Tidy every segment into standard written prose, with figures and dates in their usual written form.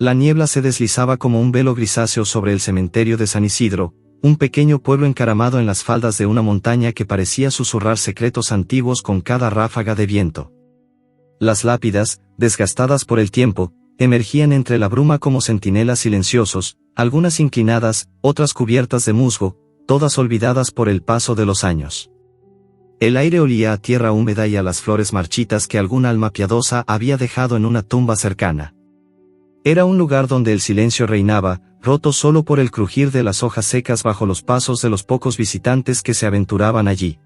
La niebla se deslizaba como un velo grisáceo sobre el cementerio de San Isidro, un pequeño pueblo encaramado en las faldas de una montaña que parecía susurrar secretos antiguos con cada ráfaga de viento. Las lápidas, desgastadas por el tiempo, emergían entre la bruma como centinelas silenciosos, algunas inclinadas, otras cubiertas de musgo, todas olvidadas por el paso de los años. El aire olía a tierra húmeda y a las flores marchitas que algún alma piadosa había dejado en una tumba cercana. Era un lugar donde el silencio reinaba, roto solo por el crujir de las hojas secas bajo los pasos de los pocos visitantes que se aventuraban allí.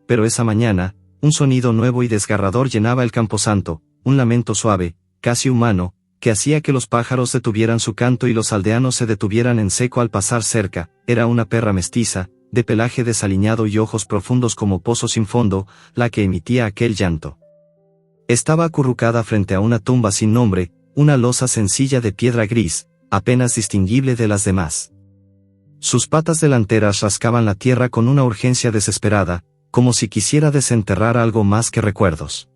Pero esa mañana, un sonido nuevo y desgarrador llenaba el camposanto, un lamento suave, casi humano, que hacía que los pájaros detuvieran su canto y los aldeanos se detuvieran en seco al pasar cerca. Era una perra mestiza, de pelaje desaliñado y ojos profundos como pozos sin fondo, la que emitía aquel llanto. Estaba acurrucada frente a una tumba sin nombre, una losa sencilla de piedra gris, apenas distinguible de las demás. Sus patas delanteras rascaban la tierra con una urgencia desesperada, como si quisiera desenterrar algo más que recuerdos.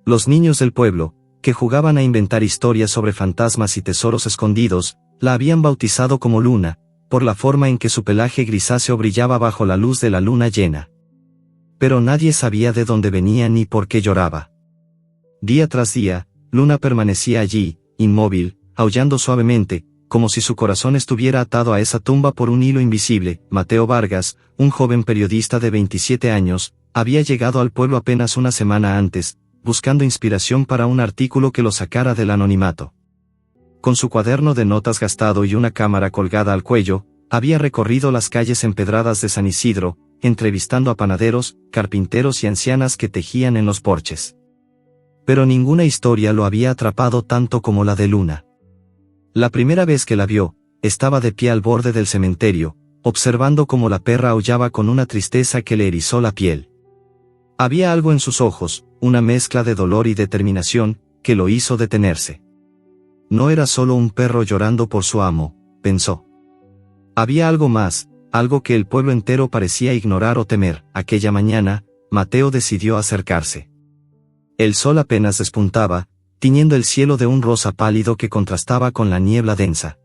Los niños del pueblo, que jugaban a inventar historias sobre fantasmas y tesoros escondidos, la habían bautizado como Luna, por la forma en que su pelaje grisáceo brillaba bajo la luz de la luna llena. Pero nadie sabía de dónde venía ni por qué lloraba. Día tras día, Luna permanecía allí, inmóvil, aullando suavemente, como si su corazón estuviera atado a esa tumba por un hilo invisible. Mateo Vargas, un joven periodista de 27 años, había llegado al pueblo apenas una semana antes, buscando inspiración para un artículo que lo sacara del anonimato. Con su cuaderno de notas gastado y una cámara colgada al cuello, había recorrido las calles empedradas de San Isidro, entrevistando a panaderos, carpinteros y ancianas que tejían en los porches. Pero ninguna historia lo había atrapado tanto como la de Luna. La primera vez que la vio, estaba de pie al borde del cementerio, observando cómo la perra aullaba con una tristeza que le erizó la piel. Había algo en sus ojos, una mezcla de dolor y determinación, que lo hizo detenerse. No era solo un perro llorando por su amo, pensó. Había algo más, algo que el pueblo entero parecía ignorar o temer. Aquella mañana, Mateo decidió acercarse. El sol apenas despuntaba, tiñendo el cielo de un rosa pálido que contrastaba con la niebla densa.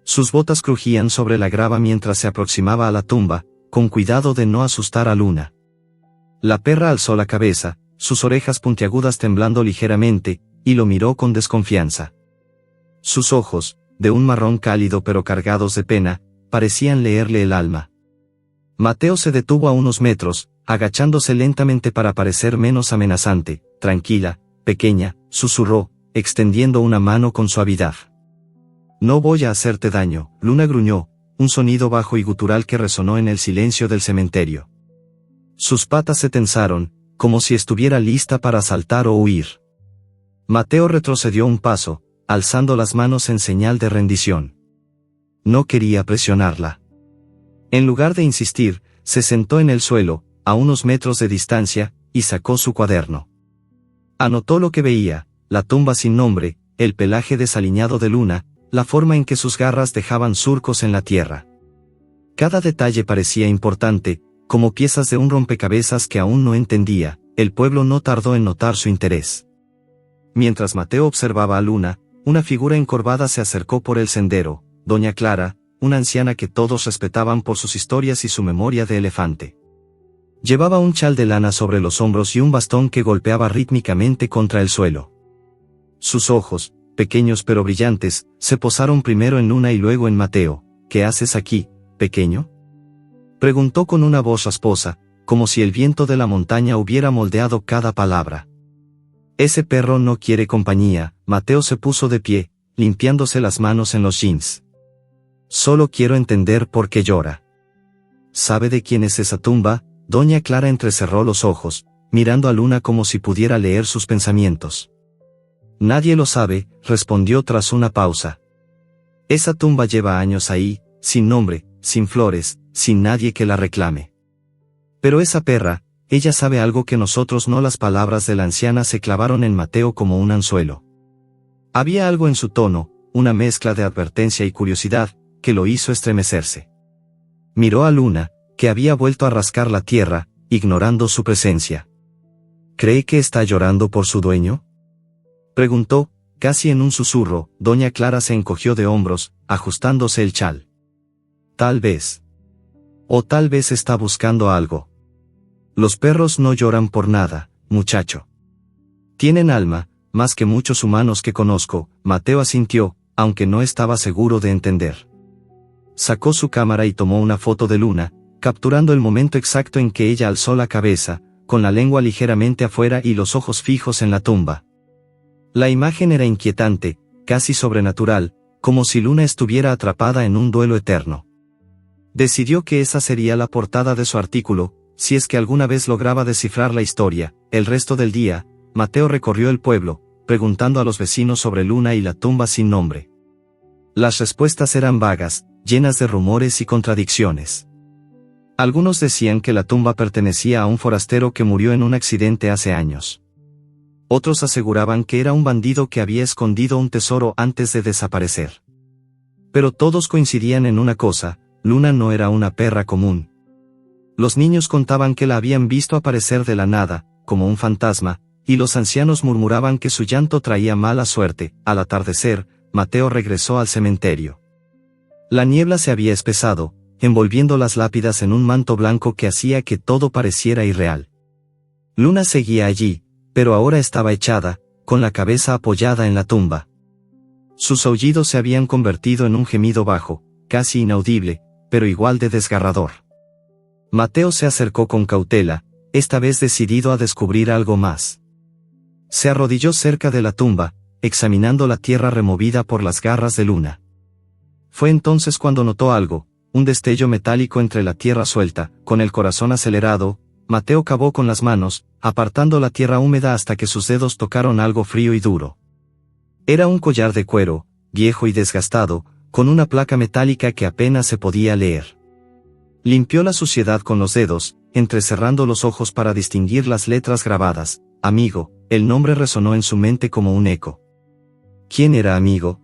Sus botas crujían sobre la grava mientras se aproximaba a la tumba, con cuidado de no asustar a Luna. La perra alzó la cabeza, sus orejas puntiagudas temblando ligeramente, y lo miró con desconfianza. Sus ojos, de un marrón cálido pero cargados de pena, parecían leerle el alma. Mateo se detuvo a unos metros, agachándose lentamente para parecer menos amenazante. Tranquila, pequeña, susurró, extendiendo una mano con suavidad. No voy a hacerte daño, Luna gruñó, un sonido bajo y gutural que resonó en el silencio del cementerio. Sus patas se tensaron, como si estuviera lista para saltar o huir. Mateo retrocedió un paso, alzando las manos en señal de rendición. No quería presionarla. En lugar de insistir, se sentó en el suelo, a unos metros de distancia, y sacó su cuaderno. Anotó lo que veía, la tumba sin nombre, el pelaje desaliñado de Luna, la forma en que sus garras dejaban surcos en la tierra. Cada detalle parecía importante, como piezas de un rompecabezas que aún no entendía. El pueblo no tardó en notar su interés. Mientras Mateo observaba a Luna, una figura encorvada se acercó por el sendero, Doña Clara, una anciana que todos respetaban por sus historias y su memoria de elefante. Llevaba un chal de lana sobre los hombros y un bastón que golpeaba rítmicamente contra el suelo. Sus ojos, pequeños pero brillantes, se posaron primero en Luna y luego en Mateo. ¿Qué haces aquí, pequeño?, preguntó con una voz rasposa, como si el viento de la montaña hubiera moldeado cada palabra. Ese perro no quiere compañía. Mateo se puso de pie, limpiándose las manos en los jeans. Solo quiero entender por qué llora. ¿Sabe de quién es esa tumba? Doña Clara entrecerró los ojos, mirando a Luna como si pudiera leer sus pensamientos. Nadie lo sabe, respondió tras una pausa. Esa tumba lleva años ahí, sin nombre, sin flores, sin nadie que la reclame. Pero esa perra, ella sabe algo que nosotros no. Las palabras de la anciana se clavaron en Mateo como un anzuelo. Había algo en su tono, una mezcla de advertencia y curiosidad, que lo hizo estremecerse. Miró a Luna, que había vuelto a rascar la tierra, ignorando su presencia. ¿Cree que está llorando por su dueño?, preguntó, Casi en un susurro, doña Clara se encogió de hombros, ajustándose el chal. Tal vez. O tal vez está buscando algo. Los perros no lloran por nada, muchacho. Tienen alma, más que muchos humanos que conozco. Mateo asintió, aunque no estaba seguro de entender. Sacó su cámara y tomó una foto de Luna, capturando el momento exacto en que ella alzó la cabeza, con la lengua ligeramente afuera y los ojos fijos en la tumba. La imagen era inquietante, casi sobrenatural, como si Luna estuviera atrapada en un duelo eterno. Decidió que esa sería la portada de su artículo, si es que alguna vez lograba descifrar la historia. El resto del día, Mateo recorrió el pueblo, preguntando a los vecinos sobre Luna y la tumba sin nombre. Las respuestas eran vagas, llenas de rumores y contradicciones. Algunos decían que la tumba pertenecía a un forastero que murió en un accidente hace años. Otros aseguraban que era un bandido que había escondido un tesoro antes de desaparecer. Pero todos coincidían en una cosa: Luna no era una perra común. Los niños contaban que la habían visto aparecer de la nada, como un fantasma, y los ancianos murmuraban que su llanto traía mala suerte. Al atardecer, Mateo regresó al cementerio. La niebla se había espesado, envolviendo las lápidas en un manto blanco que hacía que todo pareciera irreal. Luna seguía allí, pero ahora estaba echada, con la cabeza apoyada en la tumba. Sus aullidos se habían convertido en un gemido bajo, casi inaudible, pero igual de desgarrador. Mateo se acercó con cautela, esta vez decidido a descubrir algo más. Se arrodilló cerca de la tumba, examinando la tierra removida por las garras de Luna. Fue entonces cuando notó algo, un destello metálico entre la tierra suelta. Con el corazón acelerado, Mateo cavó con las manos, apartando la tierra húmeda hasta que sus dedos tocaron algo frío y duro. Era un collar de cuero, viejo y desgastado, con una placa metálica que apenas se podía leer. Limpió la suciedad con los dedos, entrecerrando los ojos para distinguir las letras grabadas. Amigo. El nombre resonó en su mente como un eco. ¿Quién era Amigo?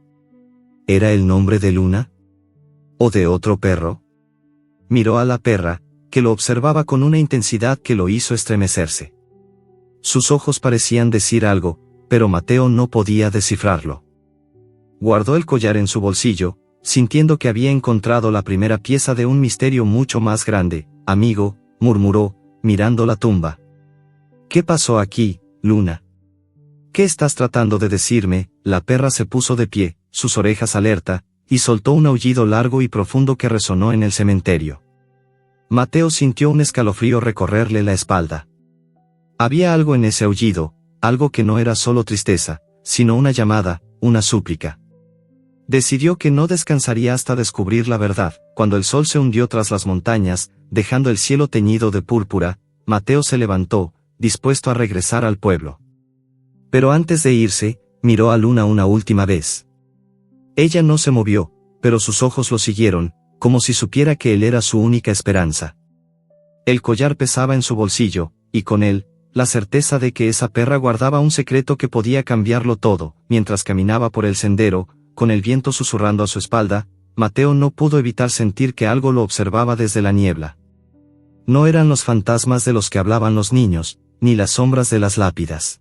¿Era el nombre de Luna? ¿O de otro perro? Miró a la perra, que lo observaba con una intensidad que lo hizo estremecerse. Sus ojos parecían decir algo, pero Mateo no podía descifrarlo. Guardó el collar en su bolsillo, sintiendo que había encontrado la primera pieza de un misterio mucho más grande. Amigo, murmuró, mirando la tumba. ¿Qué pasó aquí, Luna? ¿Qué estás tratando de decirme? La perra se puso de pie, sus orejas alerta, y soltó un aullido largo y profundo que resonó en el cementerio. Mateo sintió un escalofrío recorrerle la espalda. Había algo en ese aullido, algo que no era solo tristeza, sino una llamada, una súplica. Decidió que no descansaría hasta descubrir la verdad. Cuando el sol se hundió tras las montañas, dejando el cielo teñido de púrpura, Mateo se levantó, dispuesto a regresar al pueblo. Pero antes de irse, miró a Luna una última vez. Ella no se movió, pero sus ojos lo siguieron, como si supiera que él era su única esperanza. El collar pesaba en su bolsillo, y con él, la certeza de que esa perra guardaba un secreto que podía cambiarlo todo. Mientras caminaba por el sendero, con el viento susurrando a su espalda, Mateo no pudo evitar sentir que algo lo observaba desde la niebla. No eran los fantasmas de los que hablaban los niños, ni las sombras de las lápidas.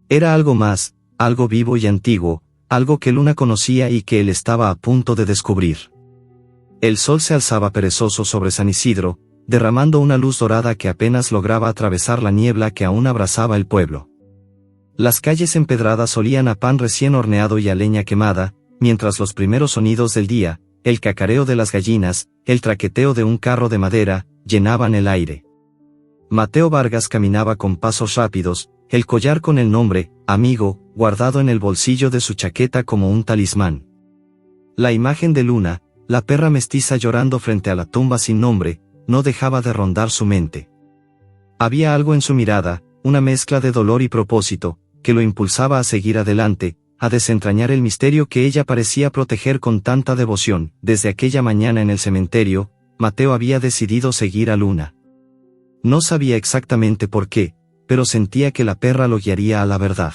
Era algo más, algo vivo y antiguo, algo que Luna conocía y que él estaba a punto de descubrir. El sol se alzaba perezoso sobre San Isidro, derramando una luz dorada que apenas lograba atravesar la niebla que aún abrazaba el pueblo. Las calles empedradas olían a pan recién horneado y a leña quemada, mientras los primeros sonidos del día, el cacareo de las gallinas, el traqueteo de un carro de madera, llenaban el aire. Mateo Vargas caminaba con pasos rápidos, el collar con el nombre, Amigo, guardado en el bolsillo de su chaqueta como un talismán. La imagen de Luna, la perra mestiza llorando frente a la tumba sin nombre, no dejaba de rondar su mente. Había algo en su mirada, una mezcla de dolor y propósito, que lo impulsaba a seguir adelante, a desentrañar el misterio que ella parecía proteger con tanta devoción. Desde aquella mañana en el cementerio, Mateo había decidido seguir a Luna. No sabía exactamente por qué, pero sentía que la perra lo guiaría a la verdad.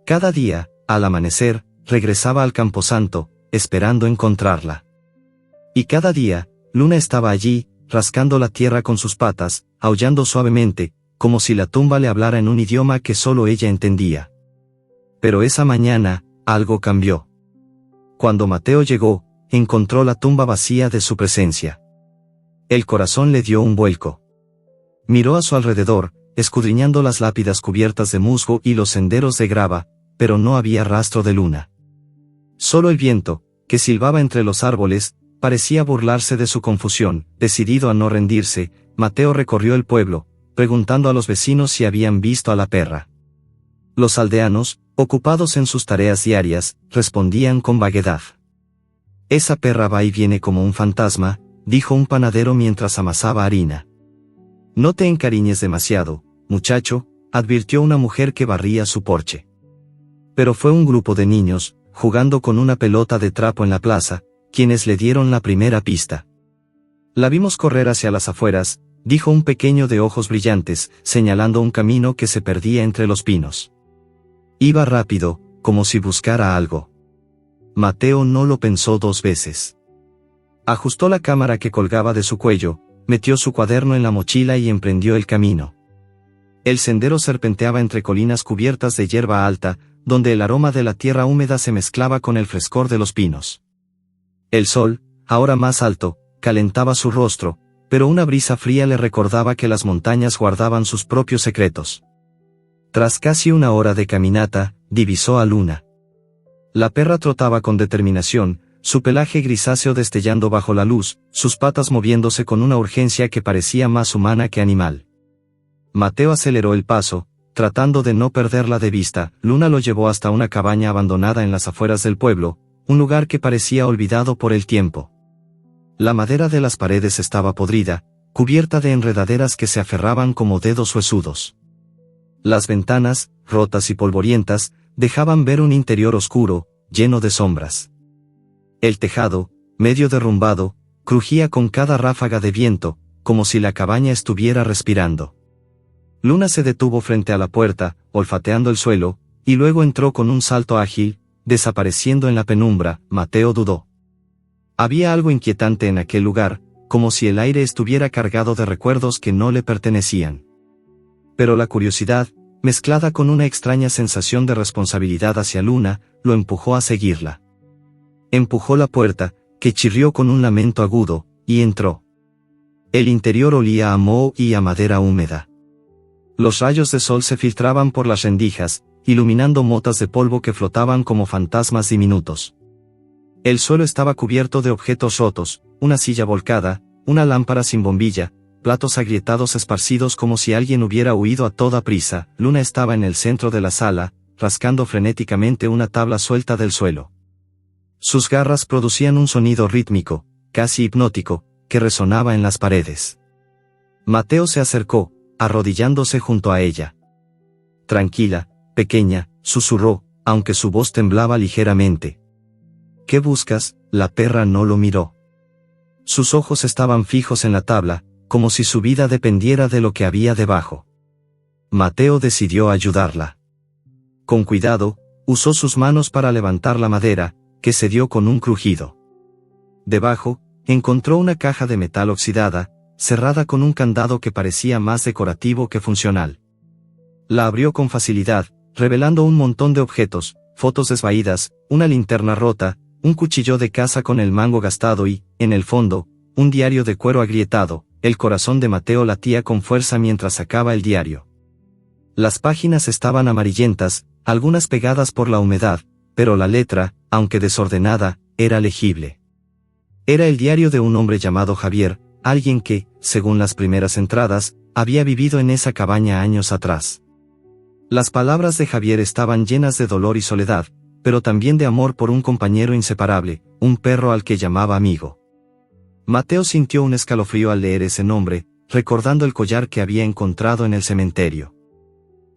Cada día, al amanecer, regresaba al camposanto, esperando encontrarla. Y cada día, Luna estaba allí, rascando la tierra con sus patas, aullando suavemente, como si la tumba le hablara en un idioma que solo ella entendía. Pero esa mañana, algo cambió. Cuando Mateo llegó, encontró la tumba vacía de su presencia. El corazón le dio un vuelco. Miró a su alrededor, escudriñando las lápidas cubiertas de musgo y los senderos de grava, pero no había rastro de Luna. Solo el viento, que silbaba entre los árboles, parecía burlarse de su confusión. Decidido a no rendirse, Mateo recorrió el pueblo, preguntando a los vecinos si habían visto a la perra. Los aldeanos, ocupados en sus tareas diarias, respondían con vaguedad. «Esa perra va y viene como un fantasma», dijo un panadero mientras amasaba harina. «No te encariñes demasiado, muchacho», advirtió una mujer que barría su porche. Pero fue un grupo de niños, jugando con una pelota de trapo en la plaza, quienes le dieron la primera pista. «La vimos correr hacia las afueras», dijo un pequeño de ojos brillantes, señalando un camino que se perdía entre los pinos. Iba rápido, como si buscara algo. Mateo no lo pensó dos veces. Ajustó la cámara que colgaba de su cuello, metió su cuaderno en la mochila y emprendió el camino. El sendero serpenteaba entre colinas cubiertas de hierba alta, donde el aroma de la tierra húmeda se mezclaba con el frescor de los pinos. El sol, ahora más alto, calentaba su rostro, pero una brisa fría le recordaba que las montañas guardaban sus propios secretos. Tras casi una hora de caminata, divisó a Luna. La perra trotaba con determinación, su pelaje grisáceo destellando bajo la luz, sus patas moviéndose con una urgencia que parecía más humana que animal. Mateo aceleró el paso, tratando de no perderla de vista. Luna lo llevó hasta una cabaña abandonada en las afueras del pueblo, un lugar que parecía olvidado por el tiempo. La madera de las paredes estaba podrida, cubierta de enredaderas que se aferraban como dedos huesudos. Las ventanas, rotas y polvorientas, dejaban ver un interior oscuro, lleno de sombras. El tejado, medio derrumbado, crujía con cada ráfaga de viento, como si la cabaña estuviera respirando. Luna se detuvo frente a la puerta, olfateando el suelo, y luego entró con un salto ágil, desapareciendo en la penumbra. Mateo dudó. Había algo inquietante en aquel lugar, como si el aire estuviera cargado de recuerdos que no le pertenecían. Pero la curiosidad, mezclada con una extraña sensación de responsabilidad hacia Luna, lo empujó a seguirla. Empujó la puerta, que chirrió con un lamento agudo, y entró. El interior olía a moho y a madera húmeda. Los rayos de sol se filtraban por las rendijas, iluminando motas de polvo que flotaban como fantasmas diminutos. El suelo estaba cubierto de objetos rotos, una silla volcada, una lámpara sin bombilla, platos agrietados esparcidos como si alguien hubiera huido a toda prisa. Luna estaba en el centro de la sala, rascando frenéticamente una tabla suelta del suelo. Sus garras producían un sonido rítmico, casi hipnótico, que resonaba en las paredes. Mateo se acercó, arrodillándose junto a ella. «Tranquila, pequeña», susurró, aunque su voz temblaba ligeramente. «¿Qué buscas?». La perra no lo miró. Sus ojos estaban fijos en la tabla, como si su vida dependiera de lo que había debajo. Mateo decidió ayudarla. Con cuidado, usó sus manos para levantar la madera, que cedió con un crujido. Debajo, encontró una caja de metal oxidada, cerrada con un candado que parecía más decorativo que funcional. La abrió con facilidad, revelando un montón de objetos, fotos desvaídas, una linterna rota, un cuchillo de caza con el mango gastado y, en el fondo, un diario de cuero agrietado. El corazón de Mateo latía con fuerza mientras sacaba el diario. Las páginas estaban amarillentas, algunas pegadas por la humedad, pero la letra, aunque desordenada, era legible. Era el diario de un hombre llamado Javier, alguien que, según las primeras entradas, había vivido en esa cabaña años atrás. Las palabras de Javier estaban llenas de dolor y soledad, pero también de amor por un compañero inseparable, un perro al que llamaba amigo. Mateo sintió un escalofrío al leer ese nombre, recordando el collar que había encontrado en el cementerio.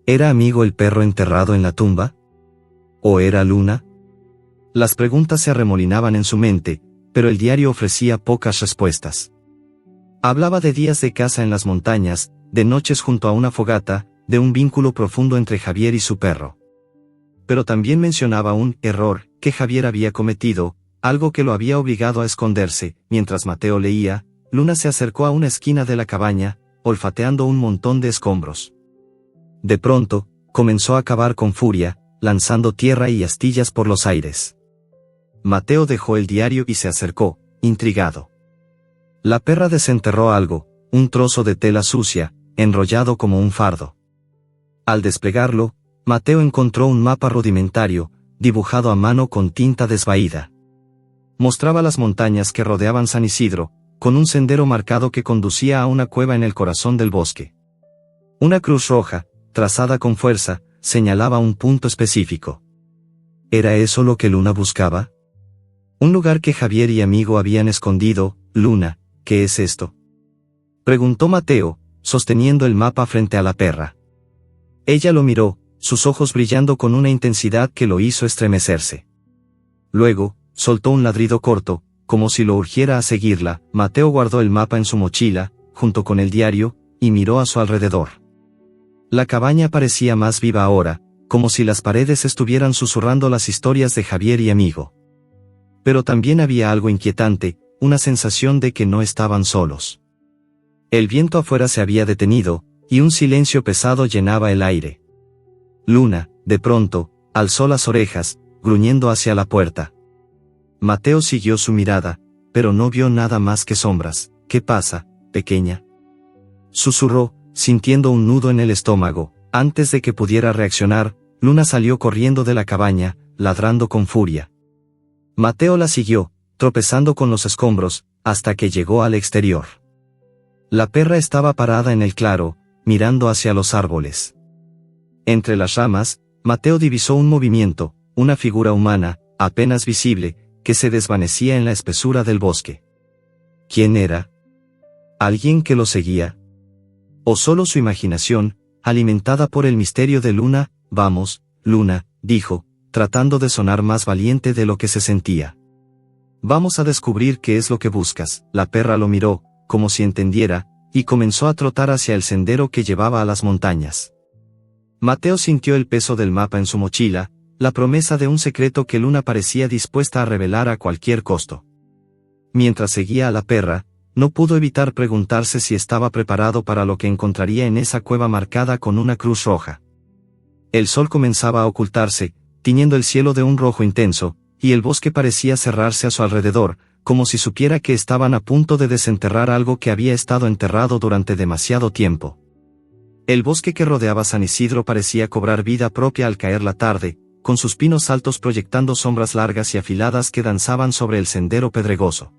¿Era amigo el perro enterrado en la tumba? ¿O era Luna? Las preguntas se arremolinaban en su mente, pero el diario ofrecía pocas respuestas. Hablaba de días de caza en las montañas, de noches junto a una fogata, de un vínculo profundo entre Javier y su perro. Pero también mencionaba un error que Javier había cometido, algo que lo había obligado a esconderse. Mientras Mateo leía, Luna se acercó a una esquina de la cabaña, olfateando un montón de escombros. De pronto, comenzó a cavar con furia, lanzando tierra y astillas por los aires. Mateo dejó el diario y se acercó, intrigado. La perra desenterró algo, un trozo de tela sucia, enrollado como un fardo. Al desplegarlo, Mateo encontró un mapa rudimentario, dibujado a mano con tinta desvaída. Mostraba las montañas que rodeaban San Isidro, con un sendero marcado que conducía a una cueva en el corazón del bosque. Una cruz roja, trazada con fuerza, señalaba un punto específico. ¿Era eso lo que Luna buscaba? Un lugar que Javier y Amigo habían escondido. Luna, ¿qué es esto?, preguntó Mateo, sosteniendo el mapa frente a la perra. Ella lo miró, sus ojos brillando con una intensidad que lo hizo estremecerse. Luego, soltó un ladrido corto, como si lo urgiera a seguirla. Mateo guardó el mapa en su mochila, junto con el diario, y miró a su alrededor. La cabaña parecía más viva ahora, como si las paredes estuvieran susurrando las historias de Javier y Amigo. Pero también había algo inquietante, una sensación de que no estaban solos. El viento afuera se había detenido, y un silencio pesado llenaba el aire. Luna, de pronto, alzó las orejas, gruñendo hacia la puerta. Mateo siguió su mirada, pero no vio nada más que sombras. ¿Qué pasa, pequeña?, susurró, sintiendo un nudo en el estómago. Antes de que pudiera reaccionar, Luna salió corriendo de la cabaña, ladrando con furia. Mateo la siguió, tropezando con los escombros, hasta que llegó al exterior. La perra estaba parada en el claro, mirando hacia los árboles. Entre las ramas, Mateo divisó un movimiento, una figura humana, apenas visible, que se desvanecía en la espesura del bosque. ¿Quién era? ¿Alguien que lo seguía? ¿O solo su imaginación, alimentada por el misterio de Luna? Vamos, Luna, dijo, tratando de sonar más valiente de lo que se sentía. Vamos a descubrir qué es lo que buscas. La perra lo miró, como si entendiera, y comenzó a trotar hacia el sendero que llevaba a las montañas. Mateo sintió el peso del mapa en su mochila, la promesa de un secreto que Luna parecía dispuesta a revelar a cualquier costo. Mientras seguía a la perra, no pudo evitar preguntarse si estaba preparado para lo que encontraría en esa cueva marcada con una cruz roja. El sol comenzaba a ocultarse, tiñendo el cielo de un rojo intenso, y el bosque parecía cerrarse a su alrededor, como si supiera que estaban a punto de desenterrar algo que había estado enterrado durante demasiado tiempo. El bosque que rodeaba San Isidro parecía cobrar vida propia al caer la tarde, con sus pinos altos proyectando sombras largas y afiladas que danzaban sobre el sendero pedregoso.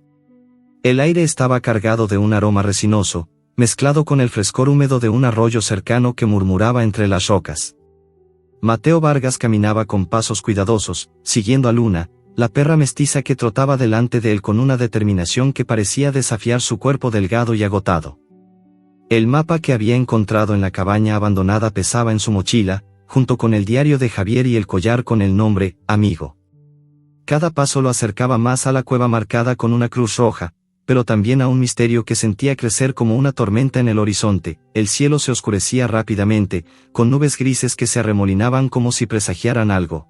El aire estaba cargado de un aroma resinoso, mezclado con el frescor húmedo de un arroyo cercano que murmuraba entre las rocas. Mateo Vargas caminaba con pasos cuidadosos, siguiendo a Luna, la perra mestiza que trotaba delante de él con una determinación que parecía desafiar su cuerpo delgado y agotado. El mapa que había encontrado en la cabaña abandonada pesaba en su mochila, junto con el diario de Javier y el collar con el nombre, Amigo. Cada paso lo acercaba más a la cueva marcada con una cruz roja, pero también a un misterio que sentía crecer como una tormenta en el horizonte. El cielo se oscurecía rápidamente, con nubes grises que se arremolinaban como si presagiaran algo.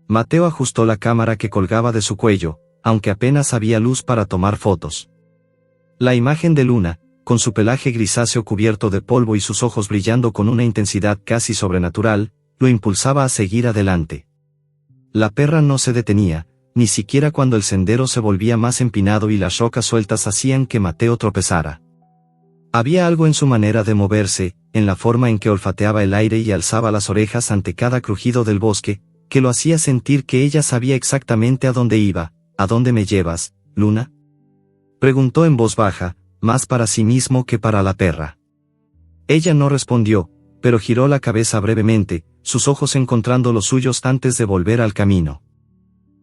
Mateo ajustó la cámara que colgaba de su cuello, aunque apenas había luz para tomar fotos. La imagen de Luna, con su pelaje grisáceo cubierto de polvo y sus ojos brillando con una intensidad casi sobrenatural, lo impulsaba a seguir adelante. La perra no se detenía, ni siquiera cuando el sendero se volvía más empinado y las rocas sueltas hacían que Mateo tropezara. Había algo en su manera de moverse, en la forma en que olfateaba el aire y alzaba las orejas ante cada crujido del bosque, que lo hacía sentir que ella sabía exactamente a dónde iba. ¿A dónde me llevas, Luna?, preguntó en voz baja, más para sí mismo que para la perra. Ella no respondió, pero giró la cabeza brevemente, sus ojos encontrando los suyos antes de volver al camino.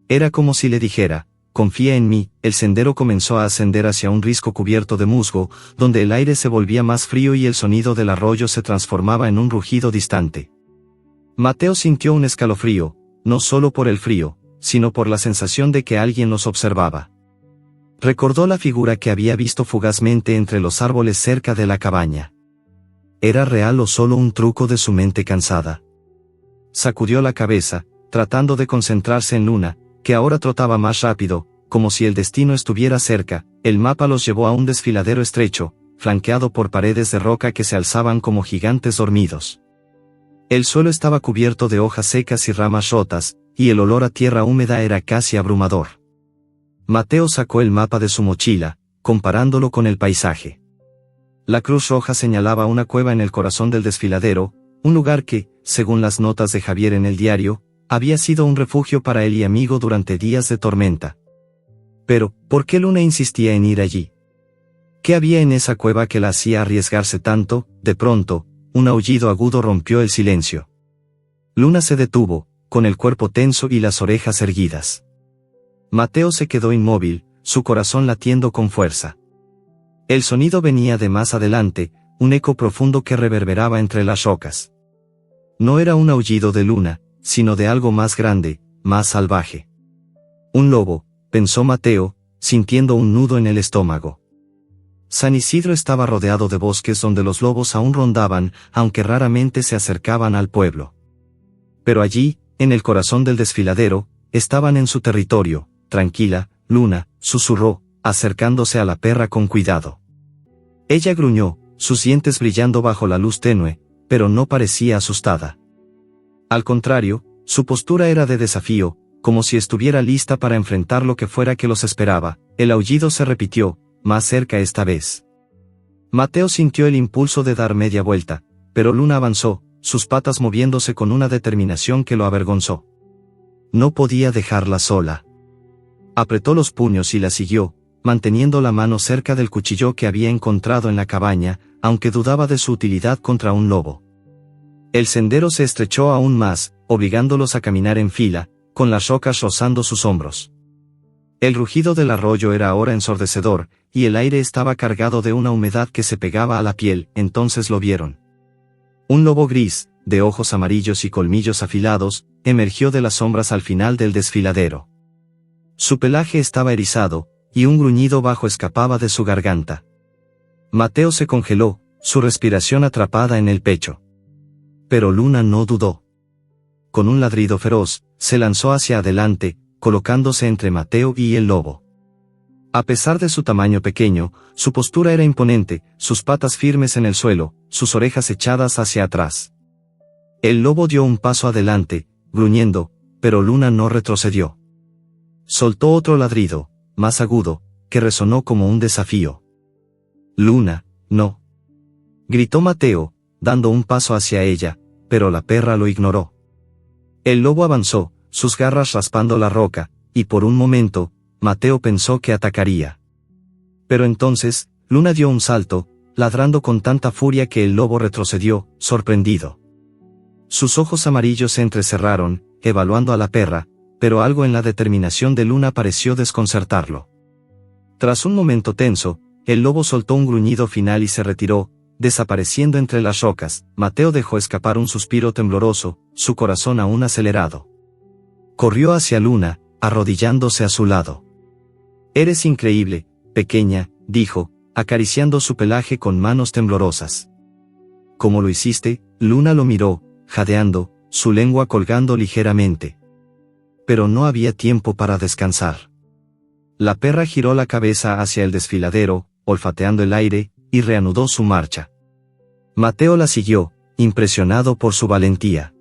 Era como si le dijera, confía en mí. El sendero comenzó a ascender hacia un risco cubierto de musgo, donde el aire se volvía más frío y el sonido del arroyo se transformaba en un rugido distante. Mateo sintió un escalofrío, no solo por el frío, sino por la sensación de que alguien los observaba. Recordó la figura que había visto fugazmente entre los árboles cerca de la cabaña. ¿Era real o solo un truco de su mente cansada? Sacudió la cabeza, tratando de concentrarse en Luna, que ahora trotaba más rápido, como si el destino estuviera cerca. El mapa los llevó a un desfiladero estrecho, flanqueado por paredes de roca que se alzaban como gigantes dormidos. El suelo estaba cubierto de hojas secas y ramas rotas, y el olor a tierra húmeda era casi abrumador. Mateo sacó el mapa de su mochila, comparándolo con el paisaje. La Cruz Roja señalaba una cueva en el corazón del desfiladero, un lugar que, según las notas de Javier en el diario, había sido un refugio para él y amigo durante días de tormenta. Pero, ¿por qué Luna insistía en ir allí? ¿Qué había en esa cueva que la hacía arriesgarse tanto? De pronto, un aullido agudo rompió el silencio. Luna se detuvo, con el cuerpo tenso y las orejas erguidas. Mateo se quedó inmóvil, su corazón latiendo con fuerza. El sonido venía de más adelante, un eco profundo que reverberaba entre las rocas. No era un aullido de Luna, sino de algo más grande, más salvaje. Un lobo, pensó Mateo, sintiendo un nudo en el estómago. San Isidro estaba rodeado de bosques donde los lobos aún rondaban, aunque raramente se acercaban al pueblo. Pero allí, en el corazón del desfiladero, estaban en su territorio. Tranquila, Luna, susurró, acercándose a la perra con cuidado. Ella gruñó, sus dientes brillando bajo la luz tenue, pero no parecía asustada. Al contrario, su postura era de desafío, como si estuviera lista para enfrentar lo que fuera que los esperaba. El aullido se repitió, más cerca esta vez. Mateo sintió el impulso de dar media vuelta, pero Luna avanzó, sus patas moviéndose con una determinación que lo avergonzó. No podía dejarla sola. Apretó los puños y la siguió, manteniendo la mano cerca del cuchillo que había encontrado en la cabaña, aunque dudaba de su utilidad contra un lobo. El sendero se estrechó aún más, obligándolos a caminar en fila, con las rocas rozando sus hombros. El rugido del arroyo era ahora ensordecedor, y el aire estaba cargado de una humedad que se pegaba a la piel. Entonces lo vieron. Un lobo gris, de ojos amarillos y colmillos afilados, emergió de las sombras al final del desfiladero. Su pelaje estaba erizado, y un gruñido bajo escapaba de su garganta. Mateo se congeló, su respiración atrapada en el pecho. Pero Luna no dudó. Con un ladrido feroz, se lanzó hacia adelante, colocándose entre Mateo y el lobo. A pesar de su tamaño pequeño, su postura era imponente, sus patas firmes en el suelo, sus orejas echadas hacia atrás. El lobo dio un paso adelante, gruñendo, pero Luna no retrocedió. Soltó otro ladrido, más agudo, que resonó como un desafío. Luna, no. Gritó Mateo, dando un paso hacia ella, pero la perra lo ignoró. El lobo avanzó, sus garras raspando la roca, y por un momento, Mateo pensó que atacaría. Pero entonces, Luna dio un salto, ladrando con tanta furia que el lobo retrocedió, sorprendido. Sus ojos amarillos se entrecerraron, evaluando a la perra, pero algo en la determinación de Luna pareció desconcertarlo. Tras un momento tenso, el lobo soltó un gruñido final y se retiró, desapareciendo entre las rocas. Mateo dejó escapar un suspiro tembloroso, su corazón aún acelerado. Corrió hacia Luna, arrodillándose a su lado. «Eres increíble, pequeña», dijo, acariciando su pelaje con manos temblorosas. «¿Cómo lo hiciste?». Luna lo miró, jadeando, su lengua colgando ligeramente. Pero no había tiempo para descansar. La perra giró la cabeza hacia el desfiladero, olfateando el aire, y reanudó su marcha. Mateo la siguió, impresionado por su valentía.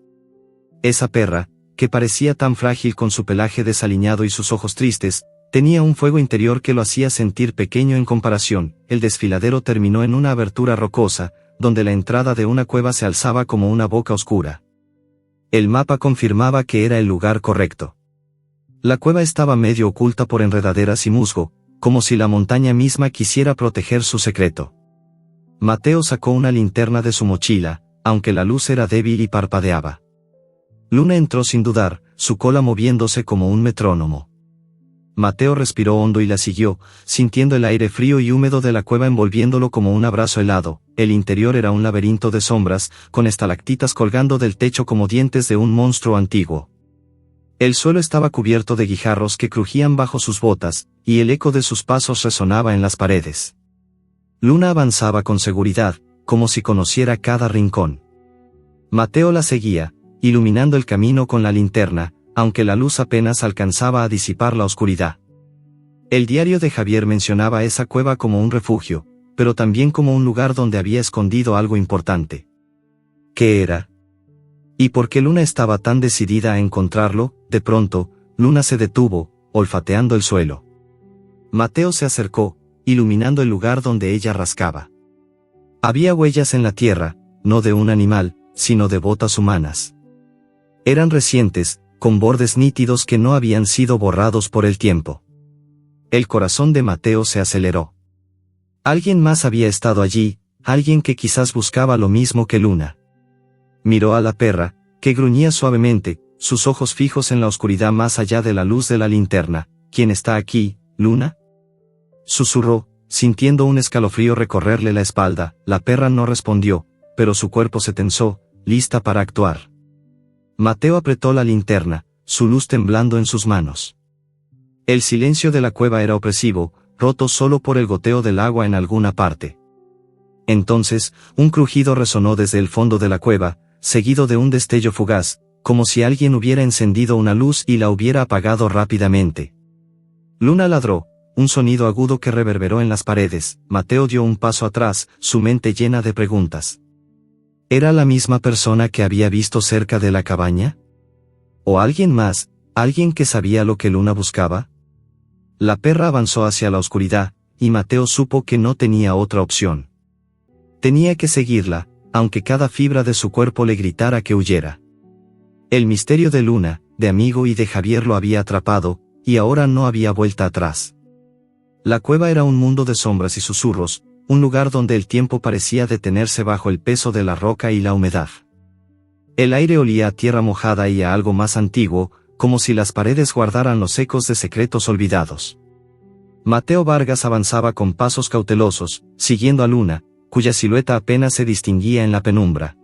Esa perra, que parecía tan frágil con su pelaje desaliñado y sus ojos tristes, tenía un fuego interior que lo hacía sentir pequeño en comparación. El desfiladero terminó en una abertura rocosa, donde la entrada de una cueva se alzaba como una boca oscura. El mapa confirmaba que era el lugar correcto. La cueva estaba medio oculta por enredaderas y musgo, como si la montaña misma quisiera proteger su secreto. Mateo sacó una linterna de su mochila, aunque la luz era débil y parpadeaba. Luna entró sin dudar, su cola moviéndose como un metrónomo. Mateo respiró hondo y la siguió, sintiendo el aire frío y húmedo de la cueva envolviéndolo como un abrazo helado. El interior era un laberinto de sombras, con estalactitas colgando del techo como dientes de un monstruo antiguo. El suelo estaba cubierto de guijarros que crujían bajo sus botas, y el eco de sus pasos resonaba en las paredes. Luna avanzaba con seguridad, como si conociera cada rincón. Mateo la seguía, iluminando el camino con la linterna, aunque la luz apenas alcanzaba a disipar la oscuridad. El diario de Javier mencionaba esa cueva como un refugio, pero también como un lugar donde había escondido algo importante. ¿Qué era? Y porque Luna estaba tan decidida a encontrarlo, de pronto, Luna se detuvo, olfateando el suelo. Mateo se acercó, iluminando el lugar donde ella rascaba. Había huellas en la tierra, no de un animal, sino de botas humanas. Eran recientes, con bordes nítidos que no habían sido borrados por el tiempo. El corazón de Mateo se aceleró. Alguien más había estado allí, alguien que quizás buscaba lo mismo que Luna. Miró a la perra, que gruñía suavemente, sus ojos fijos en la oscuridad más allá de la luz de la linterna. ¿Quién está aquí, Luna?, susurró, sintiendo un escalofrío recorrerle la espalda. La perra no respondió, pero su cuerpo se tensó, lista para actuar. Mateo apretó la linterna, su luz temblando en sus manos. El silencio de la cueva era opresivo, roto solo por el goteo del agua en alguna parte. Entonces, un crujido resonó desde el fondo de la cueva, seguido de un destello fugaz, como si alguien hubiera encendido una luz y la hubiera apagado rápidamente. Luna ladró, un sonido agudo que reverberó en las paredes. Mateo dio un paso atrás, su mente llena de preguntas. ¿Era la misma persona que había visto cerca de la cabaña? ¿O alguien más, alguien que sabía lo que Luna buscaba? La perra avanzó hacia la oscuridad, y Mateo supo que no tenía otra opción. Tenía que seguirla, aunque cada fibra de su cuerpo le gritara que huyera. El misterio de Luna, de Amigo y de Javier lo había atrapado, y ahora no había vuelta atrás. La cueva era un mundo de sombras y susurros, un lugar donde el tiempo parecía detenerse bajo el peso de la roca y la humedad. El aire olía a tierra mojada y a algo más antiguo, como si las paredes guardaran los ecos de secretos olvidados. Mateo Vargas avanzaba con pasos cautelosos, siguiendo a Luna, cuya silueta apenas se distinguía en la penumbra.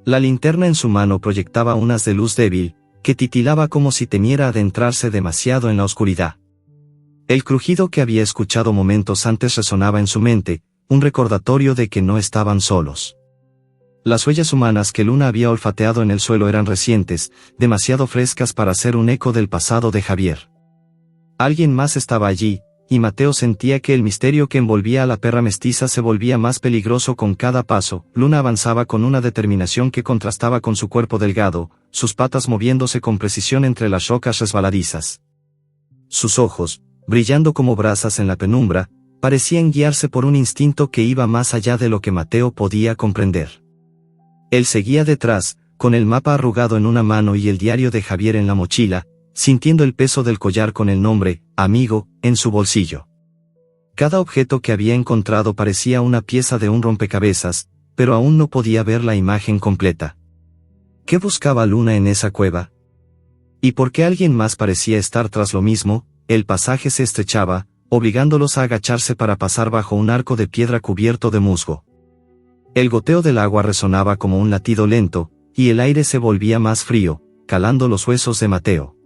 La linterna en su mano proyectaba un haz de luz débil, que titilaba como si temiera adentrarse demasiado en la oscuridad. El crujido que había escuchado momentos antes resonaba en su mente, un recordatorio de que no estaban solos. Las huellas humanas que Luna había olfateado en el suelo eran recientes, demasiado frescas para ser un eco del pasado de Javier. Alguien más estaba allí, y Mateo sentía que el misterio que envolvía a la perra mestiza se volvía más peligroso con cada paso. Luna avanzaba con una determinación que contrastaba con su cuerpo delgado, sus patas moviéndose con precisión entre las rocas resbaladizas. Sus ojos, brillando como brasas en la penumbra, parecían guiarse por un instinto que iba más allá de lo que Mateo podía comprender. Él seguía detrás, con el mapa arrugado en una mano y el diario de Javier en la mochila, sintiendo el peso del collar con el nombre, Amigo, en su bolsillo. Cada objeto que había encontrado parecía una pieza de un rompecabezas, pero aún no podía ver la imagen completa. ¿Qué buscaba Luna en esa cueva? ¿Y por qué alguien más parecía estar tras lo mismo? El pasaje se estrechaba, obligándolos a agacharse para pasar bajo un arco de piedra cubierto de musgo. El goteo del agua resonaba como un latido lento, y el aire se volvía más frío, calando los huesos de Mateo.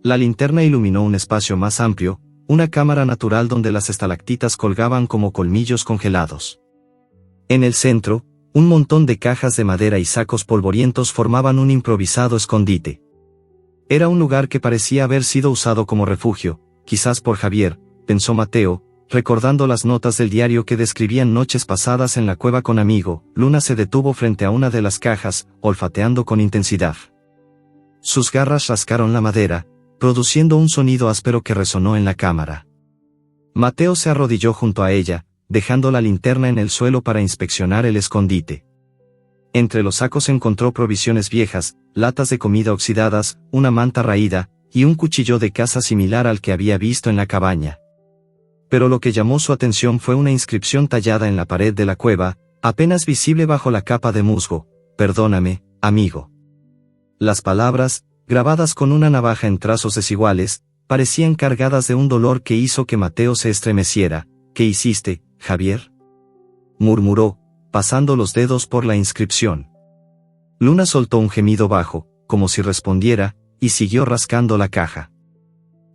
La linterna iluminó un espacio más amplio, una cámara natural donde las estalactitas colgaban como colmillos congelados. En el centro, un montón de cajas de madera y sacos polvorientos formaban un improvisado escondite. Era un lugar que parecía haber sido usado como refugio, quizás por Javier, pensó Mateo, recordando las notas del diario que describían noches pasadas en la cueva con Amigo. Luna se detuvo frente a una de las cajas, olfateando con intensidad. Sus garras rascaron la madera, produciendo un sonido áspero que resonó en la cámara. Mateo se arrodilló junto a ella, dejando la linterna en el suelo para inspeccionar el escondite. Entre los sacos encontró provisiones viejas, latas de comida oxidadas, una manta raída, y un cuchillo de caza similar al que había visto en la cabaña. Pero lo que llamó su atención fue una inscripción tallada en la pared de la cueva, apenas visible bajo la capa de musgo: «Perdóname, amigo». Las palabras, grabadas con una navaja en trazos desiguales, parecían cargadas de un dolor que hizo que Mateo se estremeciera. «¿Qué hiciste, Javier?», murmuró, pasando los dedos por la inscripción. Luna soltó un gemido bajo, como si respondiera, y siguió rascando la caja.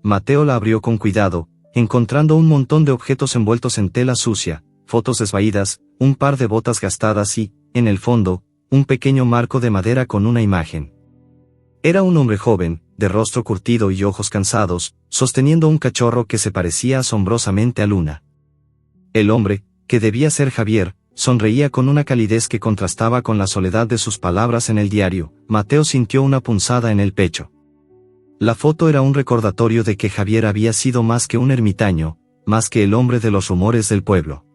Mateo la abrió con cuidado, encontrando un montón de objetos envueltos en tela sucia, fotos desvaídas, un par de botas gastadas y, en el fondo, un pequeño marco de madera con una imagen. Era un hombre joven, de rostro curtido y ojos cansados, sosteniendo un cachorro que se parecía asombrosamente a Luna. El hombre, que debía ser Javier, sonreía con una calidez que contrastaba con la soledad de sus palabras en el diario. Mateo sintió una punzada en el pecho. La foto era un recordatorio de que Javier había sido más que un ermitaño, más que el hombre de los rumores del pueblo.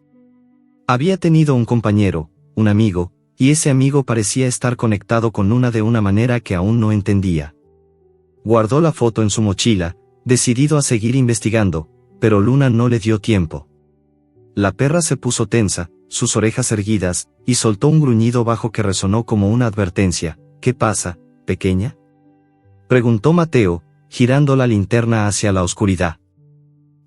Había tenido un compañero, un amigo, y ese amigo parecía estar conectado con Luna de una manera que aún no entendía. Guardó la foto en su mochila, decidido a seguir investigando, pero Luna no le dio tiempo. La perra se puso tensa, sus orejas erguidas, y soltó un gruñido bajo que resonó como una advertencia. ¿Qué pasa, pequeña?, preguntó Mateo, girando la linterna hacia la oscuridad.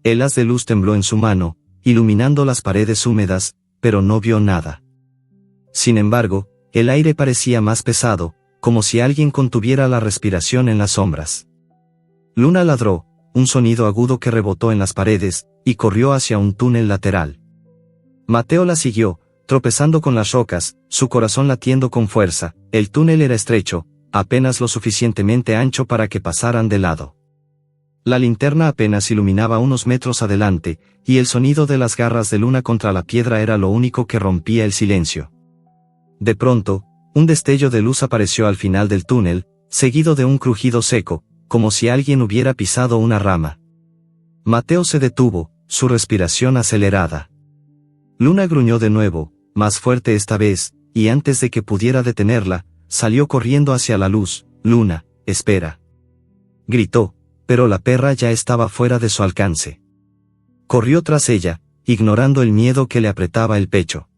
El haz de luz tembló en su mano, iluminando las paredes húmedas, pero no vio nada. Sin embargo, el aire parecía más pesado, como si alguien contuviera la respiración en las sombras. Luna ladró, un sonido agudo que rebotó en las paredes, y corrió hacia un túnel lateral. Mateo la siguió, tropezando con las rocas, su corazón latiendo con fuerza. El túnel era estrecho, apenas lo suficientemente ancho para que pasaran de lado. La linterna apenas iluminaba unos metros adelante, y el sonido de las garras de Luna contra la piedra era lo único que rompía el silencio. De pronto, un destello de luz apareció al final del túnel, seguido de un crujido seco, como si alguien hubiera pisado una rama. Mateo se detuvo, su respiración acelerada. Luna gruñó de nuevo, más fuerte esta vez, y antes de que pudiera detenerla, salió corriendo hacia la luz. «Luna, espera», gritó, pero la perra ya estaba fuera de su alcance. Corrió tras ella, ignorando el miedo que le apretaba el pecho.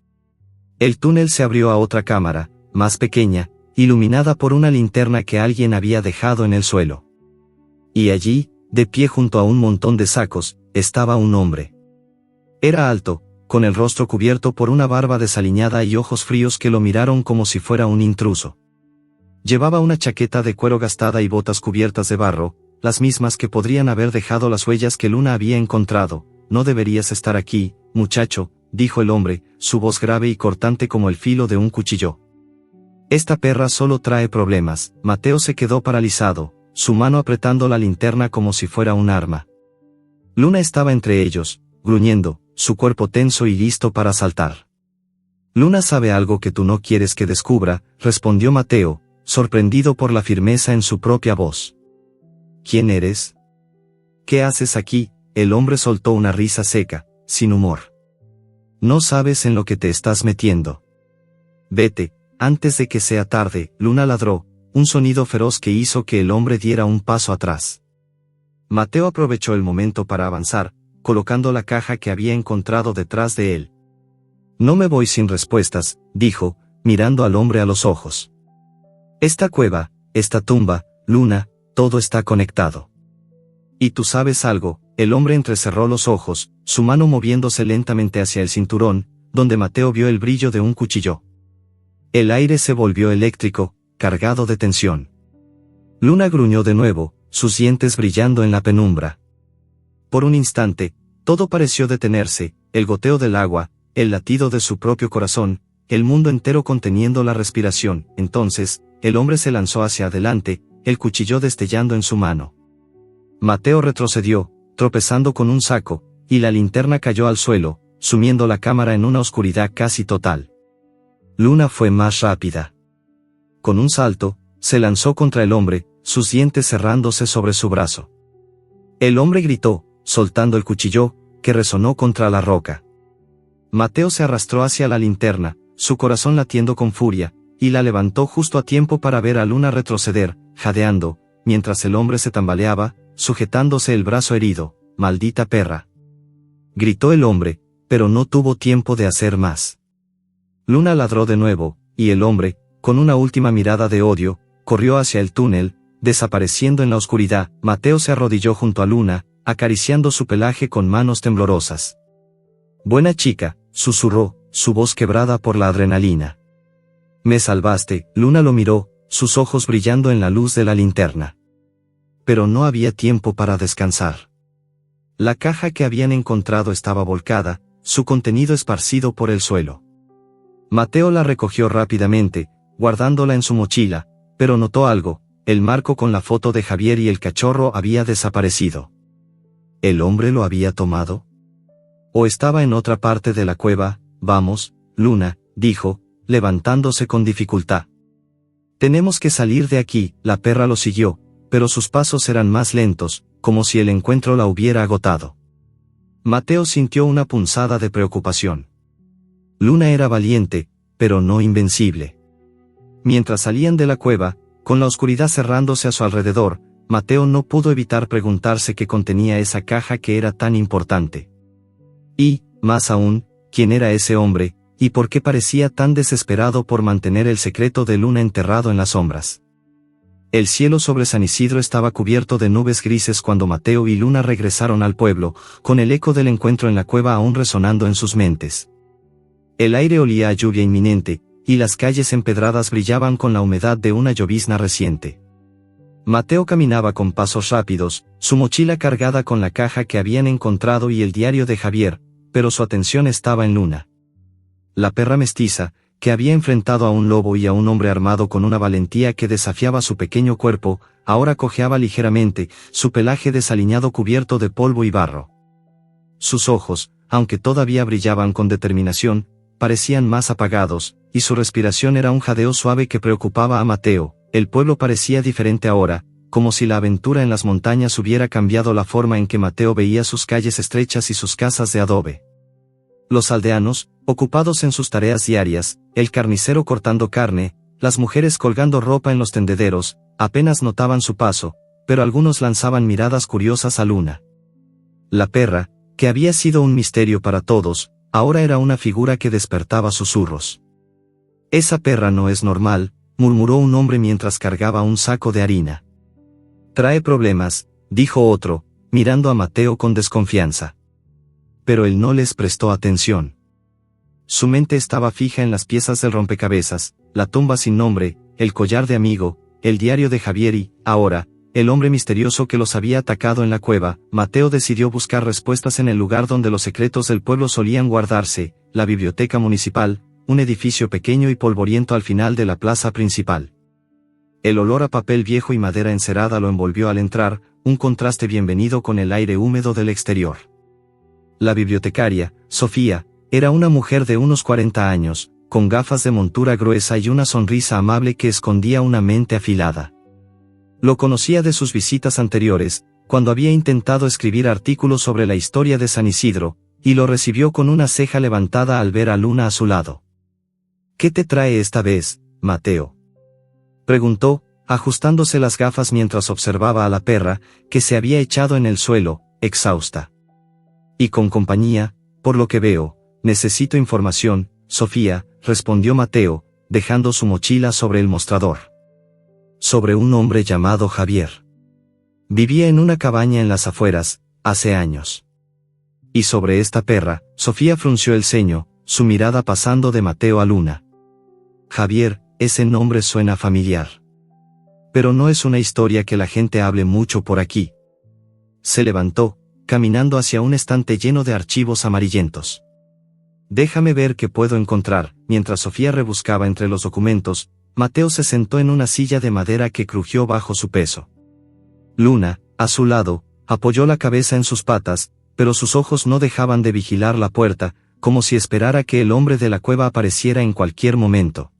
El túnel se abrió a otra cámara, más pequeña, iluminada por una linterna que alguien había dejado en el suelo. Y allí, de pie junto a un montón de sacos, estaba un hombre. Era alto, con el rostro cubierto por una barba desaliñada y ojos fríos que lo miraron como si fuera un intruso. Llevaba una chaqueta de cuero gastada y botas cubiertas de barro, las mismas que podrían haber dejado las huellas que Luna había encontrado. «No deberías estar aquí, muchacho», dijo el hombre, su voz grave y cortante como el filo de un cuchillo. «Esta perra solo trae problemas». Mateo se quedó paralizado, su mano apretando la linterna como si fuera un arma. Luna estaba entre ellos, gruñendo, su cuerpo tenso y listo para saltar. «Luna sabe algo que tú no quieres que descubra», respondió Mateo, sorprendido por la firmeza en su propia voz. «¿Quién eres? ¿Qué haces aquí?». El hombre soltó una risa seca, sin humor. «No sabes en lo que te estás metiendo. Vete, antes de que sea tarde». Luna ladró, un sonido feroz que hizo que el hombre diera un paso atrás. Mateo aprovechó el momento para avanzar, colocando la caja que había encontrado detrás de él. «No me voy sin respuestas», dijo, mirando al hombre a los ojos. «Esta cueva, esta tumba, Luna, todo está conectado. ¿Y tú sabes algo?». El hombre entrecerró los ojos, su mano moviéndose lentamente hacia el cinturón, donde Mateo vio el brillo de un cuchillo. El aire se volvió eléctrico, cargado de tensión. Luna gruñó de nuevo, sus dientes brillando en la penumbra. Por un instante, todo pareció detenerse, el goteo del agua, el latido de su propio corazón, el mundo entero conteniendo la respiración. Entonces, el hombre se lanzó hacia adelante, el cuchillo destellando en su mano. Mateo retrocedió, tropezando con un saco, y la linterna cayó al suelo, sumiendo la cámara en una oscuridad casi total. Luna fue más rápida. Con un salto, se lanzó contra el hombre, sus dientes cerrándose sobre su brazo. El hombre gritó, soltando el cuchillo, que resonó contra la roca. Mateo se arrastró hacia la linterna, su corazón latiendo con furia, y la levantó justo a tiempo para ver a Luna retroceder, jadeando, mientras el hombre se tambaleaba, sujetándose el brazo herido. «Maldita perra», gritó el hombre, pero no tuvo tiempo de hacer más. Luna ladró de nuevo, y el hombre, con una última mirada de odio, corrió hacia el túnel, desapareciendo en la oscuridad. Mateo se arrodilló junto a Luna, acariciando su pelaje con manos temblorosas. «Buena chica», susurró, su voz quebrada por la adrenalina. «Me salvaste». Luna lo miró, sus ojos brillando en la luz de la linterna. Pero no había tiempo para descansar. La caja que habían encontrado estaba volcada, su contenido esparcido por el suelo. Mateo la recogió rápidamente, guardándola en su mochila, pero notó algo: el marco con la foto de Javier y el cachorro había desaparecido. ¿El hombre lo había tomado? ¿O estaba en otra parte de la cueva? «Vamos, Luna, dijo, levantándose con dificultad. Tenemos que salir de aquí. La perra lo siguió, pero sus pasos eran más lentos, como si el encuentro la hubiera agotado. Mateo sintió una punzada de preocupación. Luna era valiente, pero no invencible. Mientras salían de la cueva, con la oscuridad cerrándose a su alrededor, Mateo no pudo evitar preguntarse qué contenía esa caja que era tan importante. Y, más aún, quién era ese hombre, y por qué parecía tan desesperado por mantener el secreto de Luna enterrado en las sombras. El cielo sobre San Isidro estaba cubierto de nubes grises cuando Mateo y Luna regresaron al pueblo, con el eco del encuentro en la cueva aún resonando en sus mentes. El aire olía a lluvia inminente, y las calles empedradas brillaban con la humedad de una llovizna reciente. Mateo caminaba con pasos rápidos, su mochila cargada con la caja que habían encontrado y el diario de Javier, pero su atención estaba en Luna. La perra mestiza, que había enfrentado a un lobo y a un hombre armado con una valentía que desafiaba su pequeño cuerpo, ahora cojeaba ligeramente, su pelaje desaliñado cubierto de polvo y barro. Sus ojos, aunque todavía brillaban con determinación, parecían más apagados, y su respiración era un jadeo suave que preocupaba a Mateo. El pueblo parecía diferente ahora, como si la aventura en las montañas hubiera cambiado la forma en que Mateo veía sus calles estrechas y sus casas de adobe. Los aldeanos, ocupados en sus tareas diarias, el carnicero cortando carne, las mujeres colgando ropa en los tendederos, apenas notaban su paso, pero algunos lanzaban miradas curiosas a Luna. La perra, que había sido un misterio para todos, ahora era una figura que despertaba susurros. «Esa perra no es normal», murmuró un hombre mientras cargaba un saco de harina. «Trae problemas», dijo otro, mirando a Mateo con desconfianza. Pero él no les prestó atención. Su mente estaba fija en las piezas del rompecabezas, la tumba sin nombre, el collar de amigo, el diario de Javier y, ahora, el hombre misterioso que los había atacado en la cueva. Mateo decidió buscar respuestas en el lugar donde los secretos del pueblo solían guardarse, la biblioteca municipal, un edificio pequeño y polvoriento al final de la plaza principal. El olor a papel viejo y madera encerada lo envolvió al entrar, un contraste bienvenido con el aire húmedo del exterior. La bibliotecaria, Sofía, era una mujer de unos 40 años, con gafas de montura gruesa y una sonrisa amable que escondía una mente afilada. Lo conocía de sus visitas anteriores, cuando había intentado escribir artículos sobre la historia de San Isidro, y lo recibió con una ceja levantada al ver a Luna a su lado. «¿Qué te trae esta vez, Mateo?», preguntó, ajustándose las gafas mientras observaba a la perra, que se había echado en el suelo, exhausta. «Y con compañía, por lo que veo. Necesito información, Sofía», respondió Mateo, dejando su mochila sobre el mostrador. «Sobre un hombre llamado Javier. Vivía en una cabaña en las afueras, hace años». «Y sobre esta perra», Sofía frunció el ceño, su mirada pasando de Mateo a Luna. «Javier, ese nombre suena familiar. Pero no es una historia que la gente hable mucho por aquí». Se levantó, caminando hacia un estante lleno de archivos amarillentos. «Déjame ver qué puedo encontrar». Mientras Sofía rebuscaba entre los documentos, Mateo se sentó en una silla de madera que crujió bajo su peso. Luna, a su lado, apoyó la cabeza en sus patas, pero sus ojos no dejaban de vigilar la puerta, como si esperara que el hombre de la cueva apareciera en cualquier momento.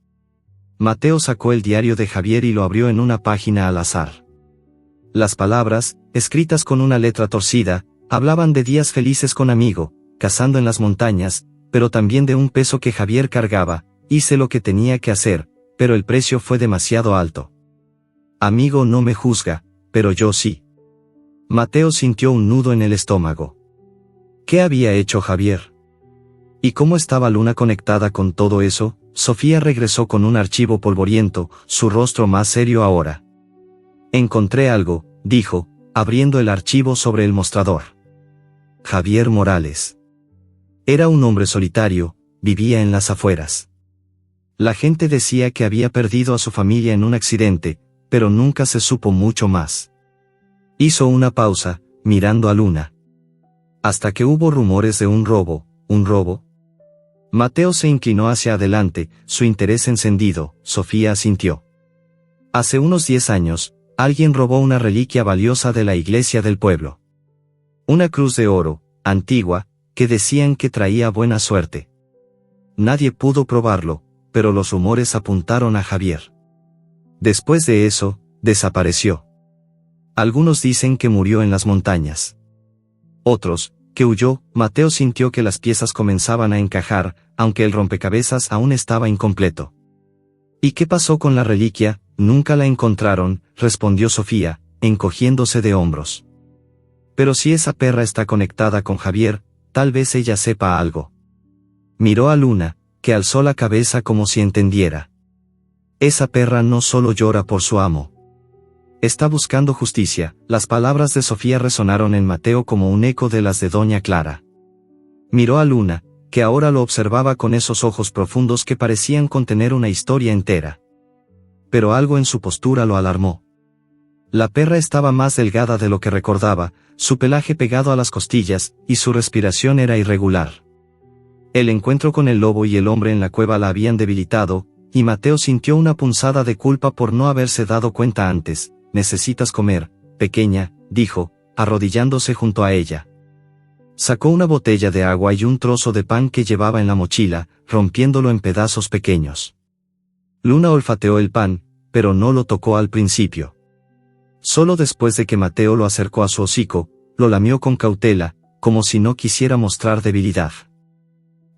Mateo sacó el diario de Javier y lo abrió en una página al azar. Las palabras, escritas con una letra torcida, hablaban de días felices con amigo, cazando en las montañas, pero también de un peso que Javier cargaba. «Hice lo que tenía que hacer, pero el precio fue demasiado alto. Amigo no me juzga, pero yo sí». Mateo sintió un nudo en el estómago. ¿Qué había hecho Javier? ¿Y cómo estaba Luna conectada con todo eso? Sofía regresó con un archivo polvoriento, su rostro más serio ahora. «Encontré algo», dijo, abriendo el archivo sobre el mostrador. Javier Morales. Era un hombre solitario, vivía en las afueras. La gente decía que había perdido a su familia en un accidente, pero nunca se supo mucho más. Hizo una pausa, mirando a Luna. Hasta que hubo rumores de un robo. ¿Un robo? Mateo se inclinó hacia adelante, su interés encendido. Sofía asintió. Hace unos 10 años, alguien robó una reliquia valiosa de la iglesia del pueblo. Una cruz de oro, antigua, que decían que traía buena suerte. Nadie pudo probarlo, pero los rumores apuntaron a Javier. Después de eso, desapareció. Algunos dicen que murió en las montañas. Otros, que huyó. Mateo sintió que las piezas comenzaban a encajar, aunque el rompecabezas aún estaba incompleto. ¿Y qué pasó con la reliquia? Nunca la encontraron, respondió Sofía, encogiéndose de hombros. Pero si esa perra está conectada con Javier, tal vez ella sepa algo. Miró a Luna, que alzó la cabeza como si entendiera. Esa perra no solo llora por su amo. Está buscando justicia. Las palabras de Sofía resonaron en Mateo como un eco de las de Doña Clara. Miró a Luna, que ahora lo observaba con esos ojos profundos que parecían contener una historia entera. Pero algo en su postura lo alarmó. La perra estaba más delgada de lo que recordaba, su pelaje pegado a las costillas, y su respiración era irregular. El encuentro con el lobo y el hombre en la cueva la habían debilitado, y Mateo sintió una punzada de culpa por no haberse dado cuenta antes. «Necesitas comer, pequeña», dijo, arrodillándose junto a ella. Sacó una botella de agua y un trozo de pan que llevaba en la mochila, rompiéndolo en pedazos pequeños. Luna olfateó el pan, pero no lo tocó al principio. Solo después de que Mateo lo acercó a su hocico, lo lamió con cautela, como si no quisiera mostrar debilidad.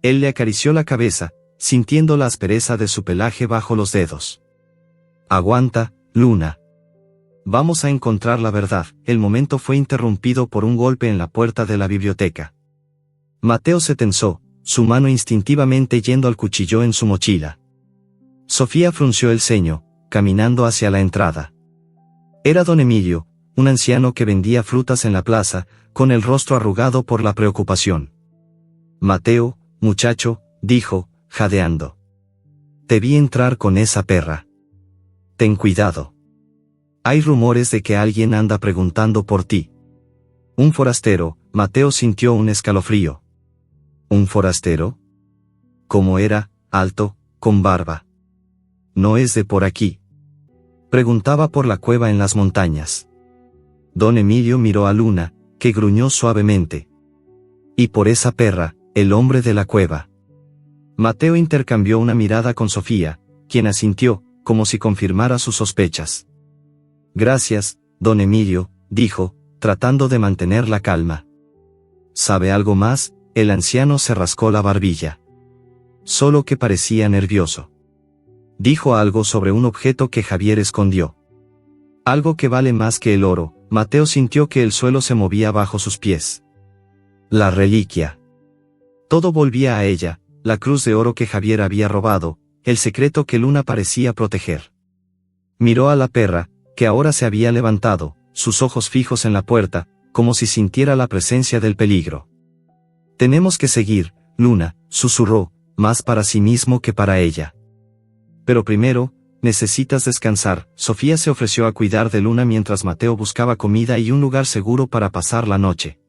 Él le acarició la cabeza, sintiendo la aspereza de su pelaje bajo los dedos. «Aguanta, Luna. Vamos a encontrar la verdad». El momento fue interrumpido por un golpe en la puerta de la biblioteca. Mateo se tensó, su mano instintivamente yendo al cuchillo en su mochila. Sofía frunció el ceño, caminando hacia la entrada. Era don Emilio, un anciano que vendía frutas en la plaza, con el rostro arrugado por la preocupación. «Mateo, muchacho», dijo, jadeando. «Te vi entrar con esa perra. Ten cuidado. Hay rumores de que alguien anda preguntando por ti». «¿Un forastero?». Mateo sintió un escalofrío. «¿Un forastero? ¿Cómo era? Alto, con barba. ¿No es de por aquí?». Preguntaba por la cueva en las montañas. Don Emilio miró a Luna, que gruñó suavemente. «¿Y por esa perra, el hombre de la cueva?». Mateo intercambió una mirada con Sofía, quien asintió, como si confirmara sus sospechas. «Gracias, don Emilio», dijo, tratando de mantener la calma. «¿Sabe algo más?». El anciano se rascó la barbilla. Solo que parecía nervioso. Dijo algo sobre un objeto que Javier escondió. «Algo que vale más que el oro». Mateo sintió que el suelo se movía bajo sus pies. La reliquia. Todo volvía a ella, la cruz de oro que Javier había robado, el secreto que Luna parecía proteger. Miró a la perra, que ahora se había levantado, sus ojos fijos en la puerta, como si sintiera la presencia del peligro. «Tenemos que seguir, Luna», susurró, más para sí mismo que para ella. «Pero primero, necesitas descansar». Sofía se ofreció a cuidar de Luna mientras Mateo buscaba comida y un lugar seguro para pasar la noche.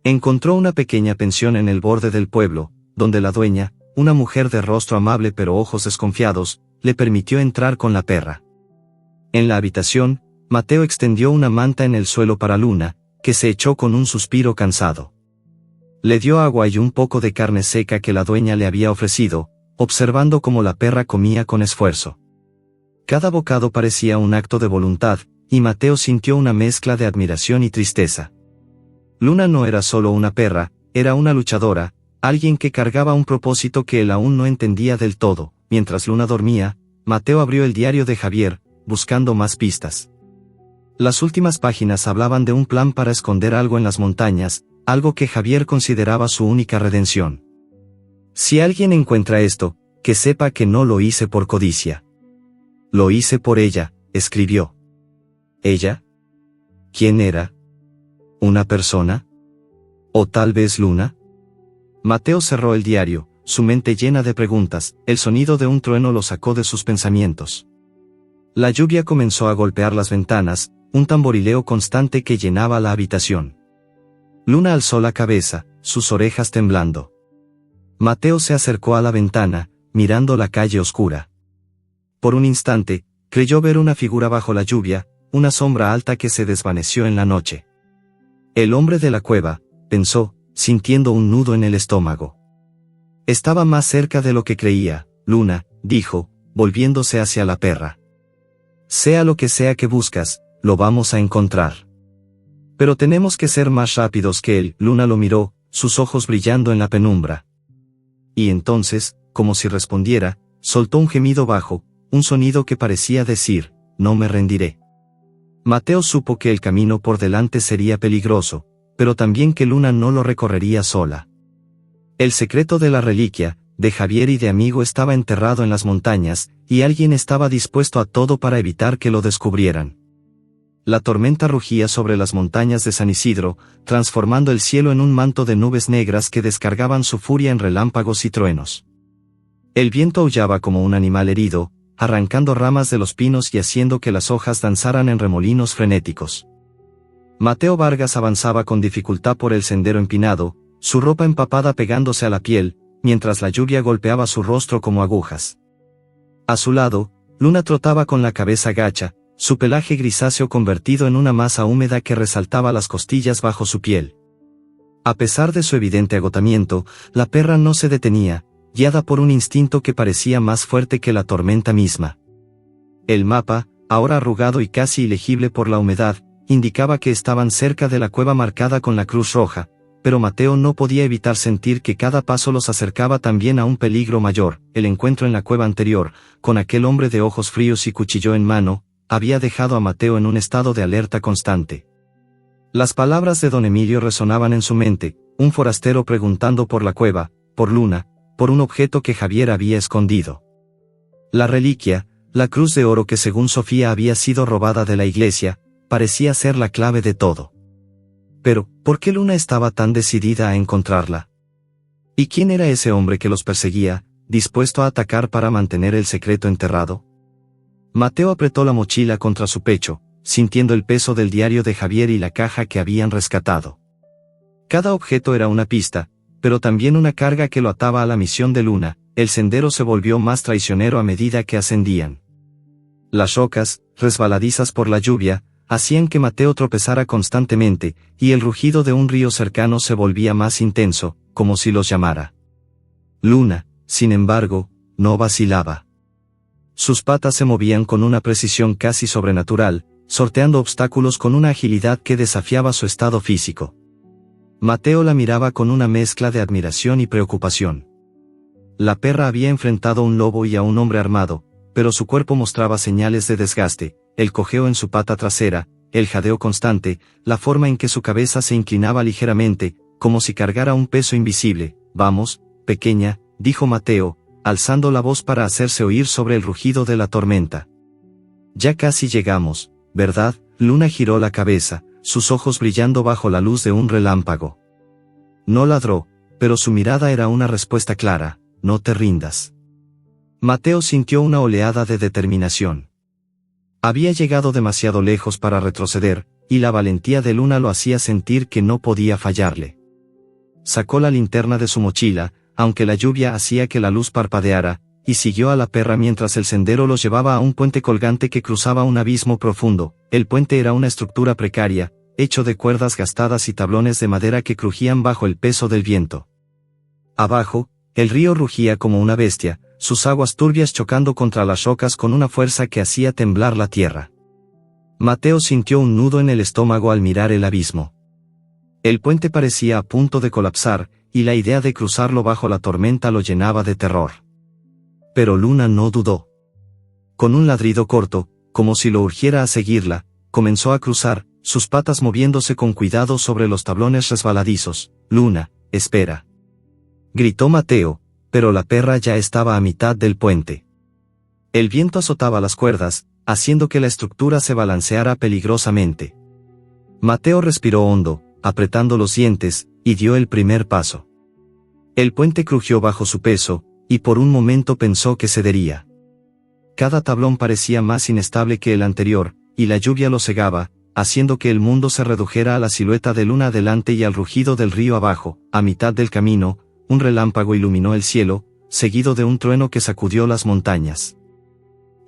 Encontró una pequeña pensión en el borde del pueblo, donde la dueña, una mujer de rostro amable pero ojos desconfiados, le permitió entrar con la perra. En la habitación, Mateo extendió una manta en el suelo para Luna, que se echó con un suspiro cansado. Le dio agua y un poco de carne seca que la dueña le había ofrecido, observando cómo la perra comía con esfuerzo. Cada bocado parecía un acto de voluntad, y Mateo sintió una mezcla de admiración y tristeza. Luna no era solo una perra, era una luchadora, alguien que cargaba un propósito que él aún no entendía del todo. Mientras Luna dormía, Mateo abrió el diario de Javier, buscando más pistas. Las últimas páginas hablaban de un plan para esconder algo en las montañas, algo que Javier consideraba su única redención. «Si alguien encuentra esto, que sepa que no lo hice por codicia. Lo hice por ella», escribió. ¿Ella? ¿Quién era? ¿Una persona? ¿O tal vez Luna? Mateo cerró el diario, su mente llena de preguntas. El sonido de un trueno lo sacó de sus pensamientos. La lluvia comenzó a golpear las ventanas, un tamborileo constante que llenaba la habitación. Luna alzó la cabeza, sus orejas temblando. Mateo se acercó a la ventana, mirando la calle oscura. Por un instante, creyó ver una figura bajo la lluvia, una sombra alta que se desvaneció en la noche. «El hombre de la cueva», pensó, sintiendo un nudo en el estómago. Estaba más cerca de lo que creía, Luna, dijo, volviéndose hacia la perra. Sea lo que sea que buscas, lo vamos a encontrar. Pero tenemos que ser más rápidos que él. Luna lo miró, sus ojos brillando en la penumbra. Y entonces, como si respondiera, soltó un gemido bajo, un sonido que parecía decir, no me rendiré. Mateo supo que el camino por delante sería peligroso, pero también que Luna no lo recorrería sola. El secreto de la reliquia, de Javier y de Amigo estaba enterrado en las montañas, y alguien estaba dispuesto a todo para evitar que lo descubrieran. La tormenta rugía sobre las montañas de San Isidro, transformando el cielo en un manto de nubes negras que descargaban su furia en relámpagos y truenos. El viento aullaba como un animal herido, arrancando ramas de los pinos y haciendo que las hojas danzaran en remolinos frenéticos. Mateo Vargas avanzaba con dificultad por el sendero empinado, su ropa empapada pegándose a la piel, mientras la lluvia golpeaba su rostro como agujas. A su lado, Luna trotaba con la cabeza gacha, su pelaje grisáceo convertido en una masa húmeda que resaltaba las costillas bajo su piel. A pesar de su evidente agotamiento, la perra no se detenía, guiada por un instinto que parecía más fuerte que la tormenta misma. El mapa, ahora arrugado y casi ilegible por la humedad, indicaba que estaban cerca de la cueva marcada con la cruz roja, pero Mateo no podía evitar sentir que cada paso los acercaba también a un peligro mayor. El encuentro en la cueva anterior, con aquel hombre de ojos fríos y cuchillo en mano, había dejado a Mateo en un estado de alerta constante. Las palabras de don Emilio resonaban en su mente, un forastero preguntando por la cueva, por Luna, por un objeto que Javier había escondido. La reliquia, la cruz de oro que según Sofía había sido robada de la iglesia, parecía ser la clave de todo. Pero, ¿por qué Luna estaba tan decidida a encontrarla? ¿Y quién era ese hombre que los perseguía, dispuesto a atacar para mantener el secreto enterrado? Mateo apretó la mochila contra su pecho, sintiendo el peso del diario de Javier y la caja que habían rescatado. Cada objeto era una pista, pero también una carga que lo ataba a la misión de Luna. El sendero se volvió más traicionero a medida que ascendían. Las rocas, resbaladizas por la lluvia, hacían que Mateo tropezara constantemente, y el rugido de un río cercano se volvía más intenso, como si los llamara. Luna, sin embargo, no vacilaba. Sus patas se movían con una precisión casi sobrenatural, sorteando obstáculos con una agilidad que desafiaba su estado físico. Mateo la miraba con una mezcla de admiración y preocupación. La perra había enfrentado a un lobo y a un hombre armado, pero su cuerpo mostraba señales de desgaste, el cojeo en su pata trasera, el jadeo constante, la forma en que su cabeza se inclinaba ligeramente, como si cargara un peso invisible. Vamos, pequeña, dijo Mateo, alzando la voz para hacerse oír sobre el rugido de la tormenta. Ya casi llegamos, ¿verdad? Luna giró la cabeza, sus ojos brillando bajo la luz de un relámpago. No ladró, pero su mirada era una respuesta clara, no te rindas. Mateo sintió una oleada de determinación. Había llegado demasiado lejos para retroceder, y la valentía de Luna lo hacía sentir que no podía fallarle. Sacó la linterna de su mochila, aunque la lluvia hacía que la luz parpadeara, y siguió a la perra mientras el sendero los llevaba a un puente colgante que cruzaba un abismo profundo. El puente era una estructura precaria, hecho de cuerdas gastadas y tablones de madera que crujían bajo el peso del viento. Abajo, el río rugía como una bestia, sus aguas turbias chocando contra las rocas con una fuerza que hacía temblar la tierra. Mateo sintió un nudo en el estómago al mirar el abismo. El puente parecía a punto de colapsar, y la idea de cruzarlo bajo la tormenta lo llenaba de terror. Pero Luna no dudó. Con un ladrido corto, como si lo urgiera a seguirla, comenzó a cruzar, sus patas moviéndose con cuidado sobre los tablones resbaladizos. Luna, espera. Gritó Mateo, pero la perra ya estaba a mitad del puente. El viento azotaba las cuerdas, haciendo que la estructura se balanceara peligrosamente. Mateo respiró hondo, apretando los dientes, y dio el primer paso. El puente crujió bajo su peso, y por un momento pensó que cedería. Cada tablón parecía más inestable que el anterior, y la lluvia lo cegaba, haciendo que el mundo se redujera a la silueta de Luna adelante y al rugido del río abajo. A mitad del camino, un relámpago iluminó el cielo, seguido de un trueno que sacudió las montañas.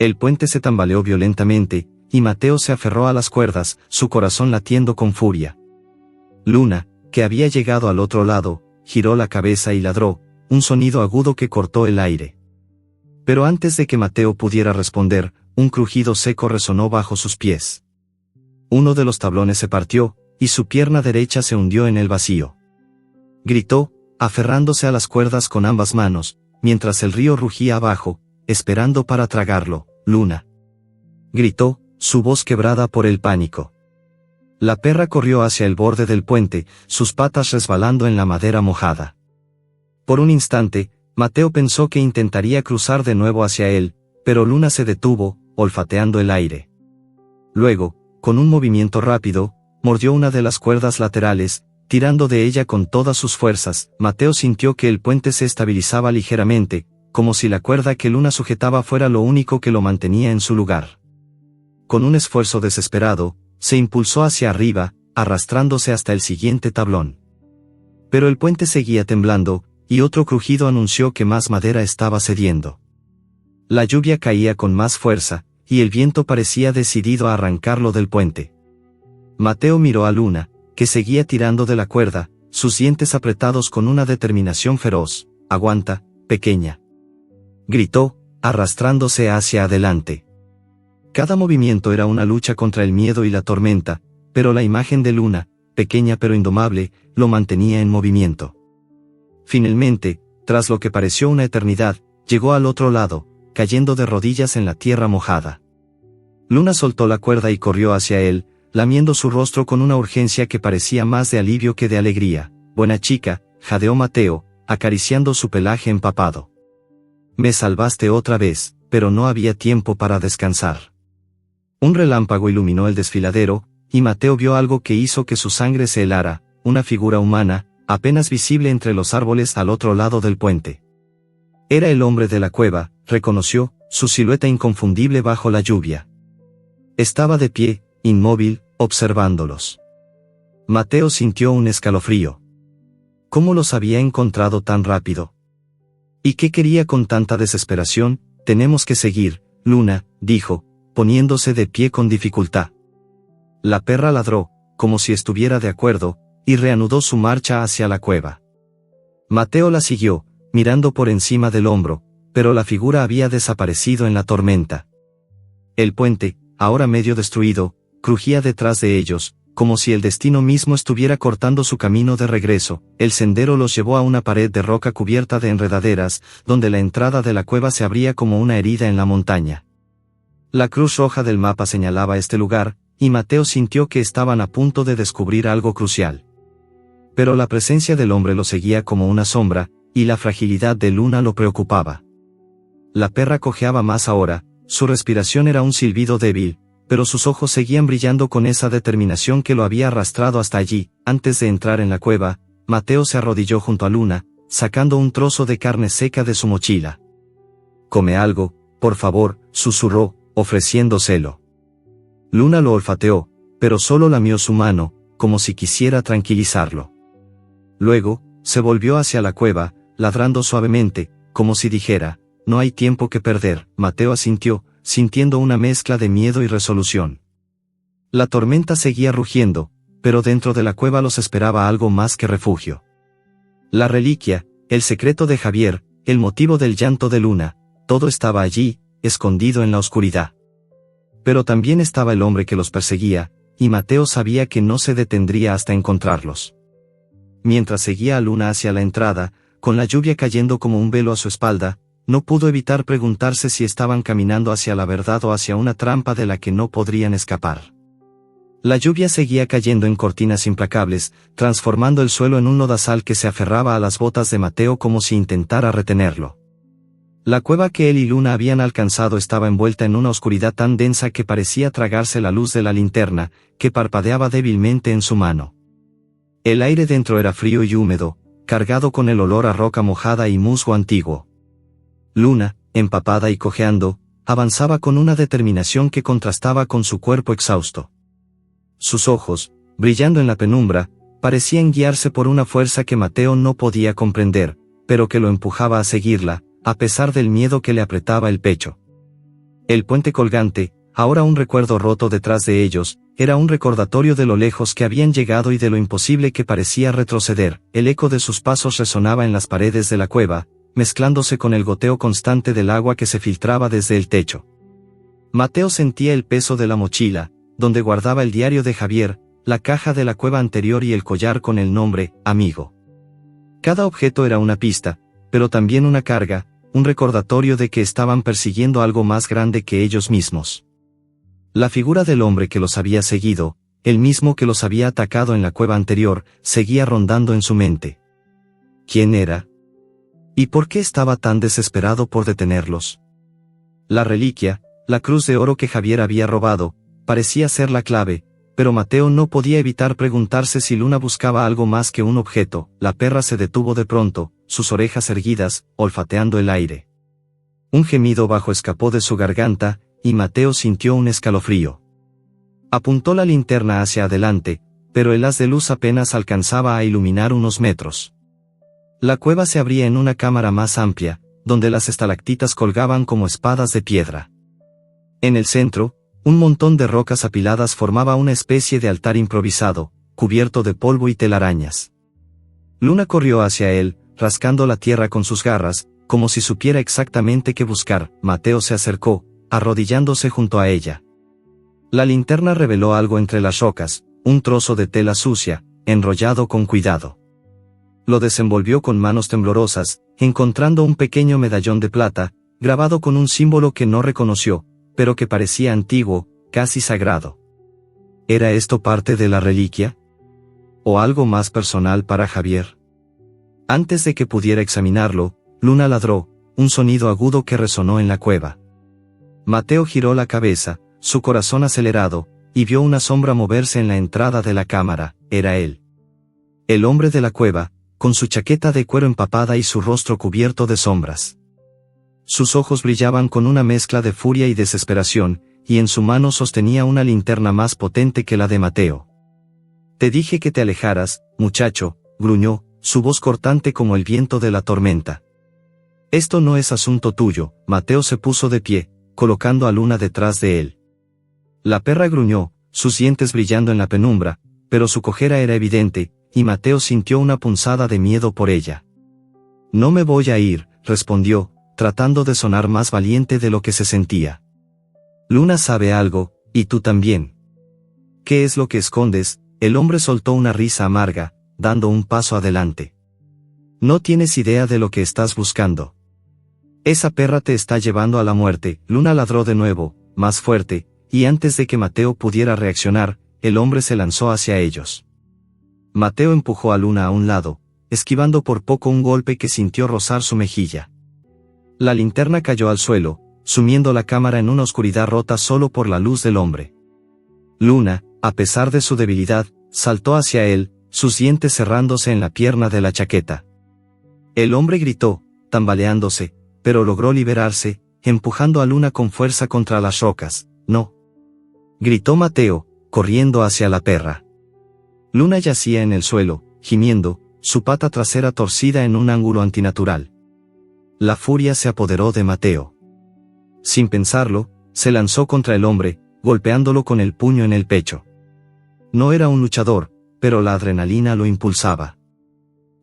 El puente se tambaleó violentamente, y Mateo se aferró a las cuerdas, su corazón latiendo con furia. Luna, que había llegado al otro lado, giró la cabeza y ladró, un sonido agudo que cortó el aire. Pero antes de que Mateo pudiera responder, un crujido seco resonó bajo sus pies. Uno de los tablones se partió, y su pierna derecha se hundió en el vacío. Gritó, aferrándose a las cuerdas con ambas manos, mientras el río rugía abajo, esperando para tragarlo. «Luna», gritó, su voz quebrada por el pánico. La perra corrió hacia el borde del puente, sus patas resbalando en la madera mojada. Por un instante, Mateo pensó que intentaría cruzar de nuevo hacia él, pero Luna se detuvo, olfateando el aire. Luego, con un movimiento rápido, mordió una de las cuerdas laterales, tirando de ella con todas sus fuerzas. Mateo sintió que el puente se estabilizaba ligeramente, como si la cuerda que Luna sujetaba fuera lo único que lo mantenía en su lugar. Con un esfuerzo desesperado, se impulsó hacia arriba, arrastrándose hasta el siguiente tablón. Pero el puente seguía temblando, y otro crujido anunció que más madera estaba cediendo. La lluvia caía con más fuerza, y el viento parecía decidido a arrancarlo del puente. Mateo miró a Luna, que seguía tirando de la cuerda, sus dientes apretados con una determinación feroz. «Aguanta, pequeña», gritó, arrastrándose hacia adelante. Cada movimiento era una lucha contra el miedo y la tormenta, pero la imagen de Luna, pequeña pero indomable, lo mantenía en movimiento. Finalmente, tras lo que pareció una eternidad, llegó al otro lado, cayendo de rodillas en la tierra mojada. Luna soltó la cuerda y corrió hacia él, lamiendo su rostro con una urgencia que parecía más de alivio que de alegría. «Buena chica», jadeó Mateo, acariciando su pelaje empapado. «Me salvaste otra vez», pero no había tiempo para descansar. Un relámpago iluminó el desfiladero, y Mateo vio algo que hizo que su sangre se helara, una figura humana, apenas visible entre los árboles al otro lado del puente. Era el hombre de la cueva, reconoció, su silueta inconfundible bajo la lluvia. Estaba de pie, inmóvil, observándolos. Mateo sintió un escalofrío. ¿Cómo los había encontrado tan rápido? ¿Y qué quería con tanta desesperación? «Tenemos que seguir, Luna», dijo, poniéndose de pie con dificultad. La perra ladró, como si estuviera de acuerdo, y reanudó su marcha hacia la cueva. Mateo la siguió, mirando por encima del hombro, pero la figura había desaparecido en la tormenta. El puente, ahora medio destruido, crujía detrás de ellos, como si el destino mismo estuviera cortando su camino de regreso. El sendero los llevó a una pared de roca cubierta de enredaderas, donde la entrada de la cueva se abría como una herida en la montaña. La cruz roja del mapa señalaba este lugar, y Mateo sintió que estaban a punto de descubrir algo crucial. Pero la presencia del hombre lo seguía como una sombra, y la fragilidad de Luna lo preocupaba. La perra cojeaba más ahora, su respiración era un silbido débil, pero sus ojos seguían brillando con esa determinación que lo había arrastrado hasta allí. Antes de entrar en la cueva, Mateo se arrodilló junto a Luna, sacando un trozo de carne seca de su mochila. «Come algo, por favor», susurró, ofreciéndoselo. Luna lo olfateó, pero solo lamió su mano, como si quisiera tranquilizarlo. Luego, se volvió hacia la cueva, ladrando suavemente, como si dijera, «No hay tiempo que perder». Mateo asintió, sintiendo una mezcla de miedo y resolución. La tormenta seguía rugiendo, pero dentro de la cueva los esperaba algo más que refugio. La reliquia, el secreto de Javier, el motivo del llanto de Luna, todo estaba allí, escondido en la oscuridad. Pero también estaba el hombre que los perseguía, y Mateo sabía que no se detendría hasta encontrarlos. Mientras seguía a Luna hacia la entrada, con la lluvia cayendo como un velo a su espalda, no pudo evitar preguntarse si estaban caminando hacia la verdad o hacia una trampa de la que no podrían escapar. La lluvia seguía cayendo en cortinas implacables, transformando el suelo en un lodazal que se aferraba a las botas de Mateo como si intentara retenerlo. La cueva que él y Luna habían alcanzado estaba envuelta en una oscuridad tan densa que parecía tragarse la luz de la linterna, que parpadeaba débilmente en su mano. El aire dentro era frío y húmedo, cargado con el olor a roca mojada y musgo antiguo. Luna, empapada y cojeando, avanzaba con una determinación que contrastaba con su cuerpo exhausto. Sus ojos, brillando en la penumbra, parecían guiarse por una fuerza que Mateo no podía comprender, pero que lo empujaba a seguirla, a pesar del miedo que le apretaba el pecho. El puente colgante, Ahora un recuerdo roto detrás de ellos, era un recordatorio de lo lejos que habían llegado y de lo imposible que parecía retroceder. El eco de sus pasos resonaba en las paredes de la cueva, mezclándose con el goteo constante del agua que se filtraba desde el techo. Mateo sentía el peso de la mochila, donde guardaba el diario de Javier, la caja de la cueva anterior y el collar con el nombre, amigo. Cada objeto era una pista, pero también una carga, un recordatorio de que estaban persiguiendo algo más grande que ellos mismos. La figura del hombre que los había seguido, el mismo que los había atacado en la cueva anterior, seguía rondando en su mente. ¿Quién era? ¿Y por qué estaba tan desesperado por detenerlos? La reliquia, la cruz de oro que Javier había robado, parecía ser la clave, pero Mateo no podía evitar preguntarse si Luna buscaba algo más que un objeto. La perra se detuvo de pronto, sus orejas erguidas, olfateando el aire. Un gemido bajo escapó de su garganta, y Mateo sintió un escalofrío. Apuntó la linterna hacia adelante, pero el haz de luz apenas alcanzaba a iluminar unos metros. La cueva se abría en una cámara más amplia, donde las estalactitas colgaban como espadas de piedra. En el centro, un montón de rocas apiladas formaba una especie de altar improvisado, cubierto de polvo y telarañas. Luna corrió hacia él, rascando la tierra con sus garras, como si supiera exactamente qué buscar. Mateo se acercó, arrodillándose junto a ella. La linterna reveló algo entre las rocas, un trozo de tela sucia, enrollado con cuidado. Lo desenvolvió con manos temblorosas, encontrando un pequeño medallón de plata, grabado con un símbolo que no reconoció, pero que parecía antiguo, casi sagrado. ¿Era esto parte de la reliquia? ¿O algo más personal para Javier? Antes de que pudiera examinarlo, Luna ladró, un sonido agudo que resonó en la cueva. Mateo giró la cabeza, su corazón acelerado, y vio una sombra moverse en la entrada de la cámara. Era él. El hombre de la cueva, con su chaqueta de cuero empapada y su rostro cubierto de sombras. Sus ojos brillaban con una mezcla de furia y desesperación, y en su mano sostenía una linterna más potente que la de Mateo. «Te dije que te alejaras, muchacho», gruñó, su voz cortante como el viento de la tormenta. «Esto no es asunto tuyo». Mateo se puso de pie, colocando a Luna detrás de él. La perra gruñó, sus dientes brillando en la penumbra, pero su cojera era evidente, y Mateo sintió una punzada de miedo por ella. «No me voy a ir», respondió, tratando de sonar más valiente de lo que se sentía. «Luna sabe algo, y tú también». «¿Qué es lo que escondes?». El hombre soltó una risa amarga, dando un paso adelante. «No tienes idea de lo que estás buscando. Esa perra te está llevando a la muerte». Luna ladró de nuevo, más fuerte, y antes de que Mateo pudiera reaccionar, el hombre se lanzó hacia ellos. Mateo empujó a Luna a un lado, esquivando por poco un golpe que sintió rozar su mejilla. La linterna cayó al suelo, sumiendo la cámara en una oscuridad rota solo por la luz del hombre. Luna, a pesar de su debilidad, saltó hacia él, sus dientes cerrándose en la pierna de la chaqueta. El hombre gritó, tambaleándose, pero logró liberarse, empujando a Luna con fuerza contra las rocas. «No», gritó Mateo, corriendo hacia la perra. Luna yacía en el suelo, gimiendo, su pata trasera torcida en un ángulo antinatural. La furia se apoderó de Mateo. Sin pensarlo, se lanzó contra el hombre, golpeándolo con el puño en el pecho. No era un luchador, pero la adrenalina lo impulsaba.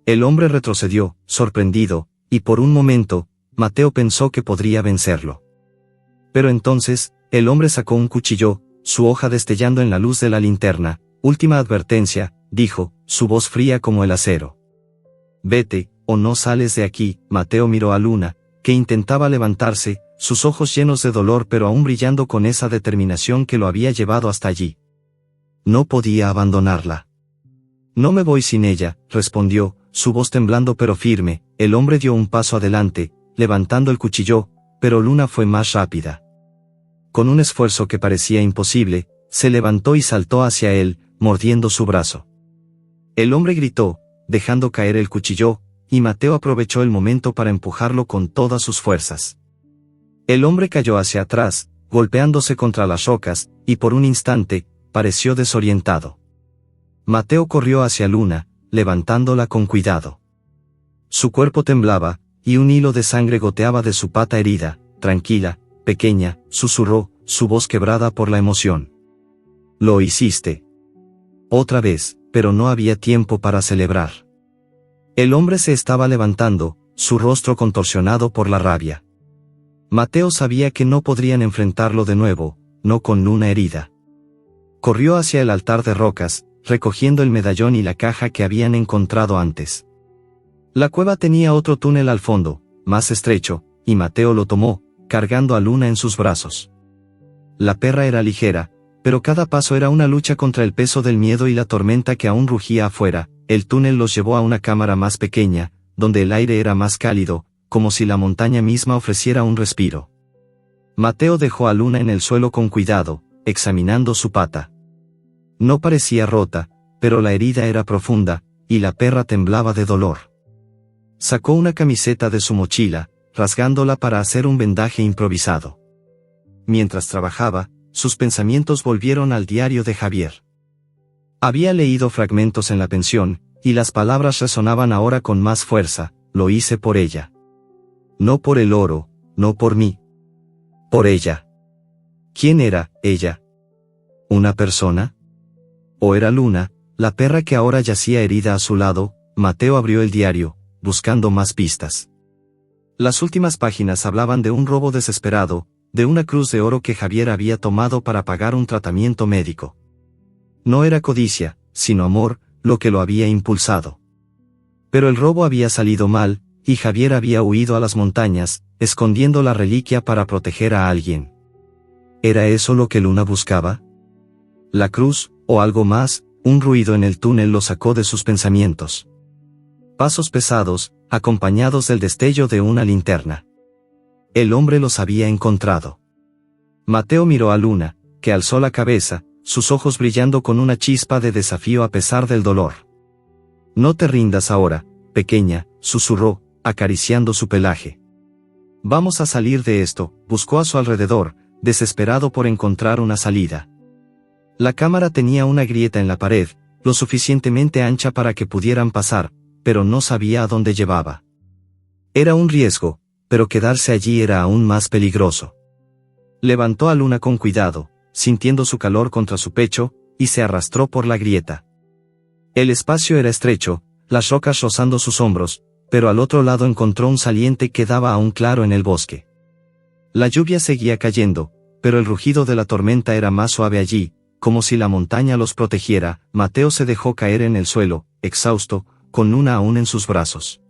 El hombre retrocedió, sorprendido, y por un momento, Mateo pensó que podría vencerlo. Pero entonces, el hombre sacó un cuchillo, su hoja destellando en la luz de la linterna. «Última advertencia», dijo, su voz fría como el acero. «Vete, o no sales de aquí». Mateo miró a Luna, que intentaba levantarse, sus ojos llenos de dolor pero aún brillando con esa determinación que lo había llevado hasta allí. No podía abandonarla. «No me voy sin ella», respondió, su voz temblando pero firme. El hombre dio un paso adelante, levantando el cuchillo, pero Luna fue más rápida. Con un esfuerzo que parecía imposible, se levantó y saltó hacia él, mordiendo su brazo. El hombre gritó, dejando caer el cuchillo, y Mateo aprovechó el momento para empujarlo con todas sus fuerzas. El hombre cayó hacia atrás, golpeándose contra las rocas, y por un instante, pareció desorientado. Mateo corrió hacia Luna, levantándola con cuidado. Su cuerpo temblaba, y un hilo de sangre goteaba de su pata herida. «Tranquila, pequeña», susurró, su voz quebrada por la emoción. Lo hiciste. Otra vez, pero no había tiempo para celebrar. El hombre se estaba levantando, su rostro contorsionado por la rabia. Mateo sabía que no podrían enfrentarlo de nuevo, no con una herida. Corrió hacia el altar de rocas, recogiendo el medallón y la caja que habían encontrado antes. La cueva tenía otro túnel al fondo, más estrecho, y Mateo lo tomó, cargando a Luna en sus brazos. La perra era ligera, pero cada paso era una lucha contra el peso del miedo y la tormenta que aún rugía afuera. El túnel los llevó a una cámara más pequeña, donde el aire era más cálido, como si la montaña misma ofreciera un respiro. Mateo dejó a Luna en el suelo con cuidado, examinando su pata. No parecía rota, pero la herida era profunda, y la perra temblaba de dolor. Sacó una camiseta de su mochila, rasgándola para hacer un vendaje improvisado. Mientras trabajaba, sus pensamientos volvieron al diario de Javier. Había leído fragmentos en la pensión, y las palabras resonaban ahora con más fuerza: lo hice por ella. No por el oro, no por mí. Por ella. ¿Quién era ella? ¿Una persona? ¿O era Luna, la perra que ahora yacía herida a su lado? Mateo abrió el diario, buscando más pistas. Las últimas páginas hablaban de un robo desesperado, de una cruz de oro que Javier había tomado para pagar un tratamiento médico. No era codicia, sino amor, lo que lo había impulsado. Pero el robo había salido mal, y Javier había huido a las montañas, escondiendo la reliquia para proteger a alguien. ¿Era eso lo que Luna buscaba? ¿La cruz, o algo más? Un ruido en el túnel lo sacó de sus pensamientos. Pasos pesados, acompañados del destello de una linterna. El hombre los había encontrado. Mateo miró a Luna, que alzó la cabeza, sus ojos brillando con una chispa de desafío a pesar del dolor. No te rindas ahora, pequeña, susurró, acariciando su pelaje. Vamos a salir de esto. Buscó a su alrededor, desesperado por encontrar una salida. La cámara tenía una grieta en la pared, lo suficientemente ancha para que pudieran pasar, pero no sabía a dónde llevaba. Era un riesgo, pero quedarse allí era aún más peligroso. Levantó a Luna con cuidado, sintiendo su calor contra su pecho, y se arrastró por la grieta. El espacio era estrecho, las rocas rozando sus hombros, pero al otro lado encontró un saliente que daba a un claro en el bosque. La lluvia seguía cayendo, pero el rugido de la tormenta era más suave allí, como si la montaña los protegiera. Mateo se dejó caer en el suelo, exhausto, con Luna aún en sus brazos.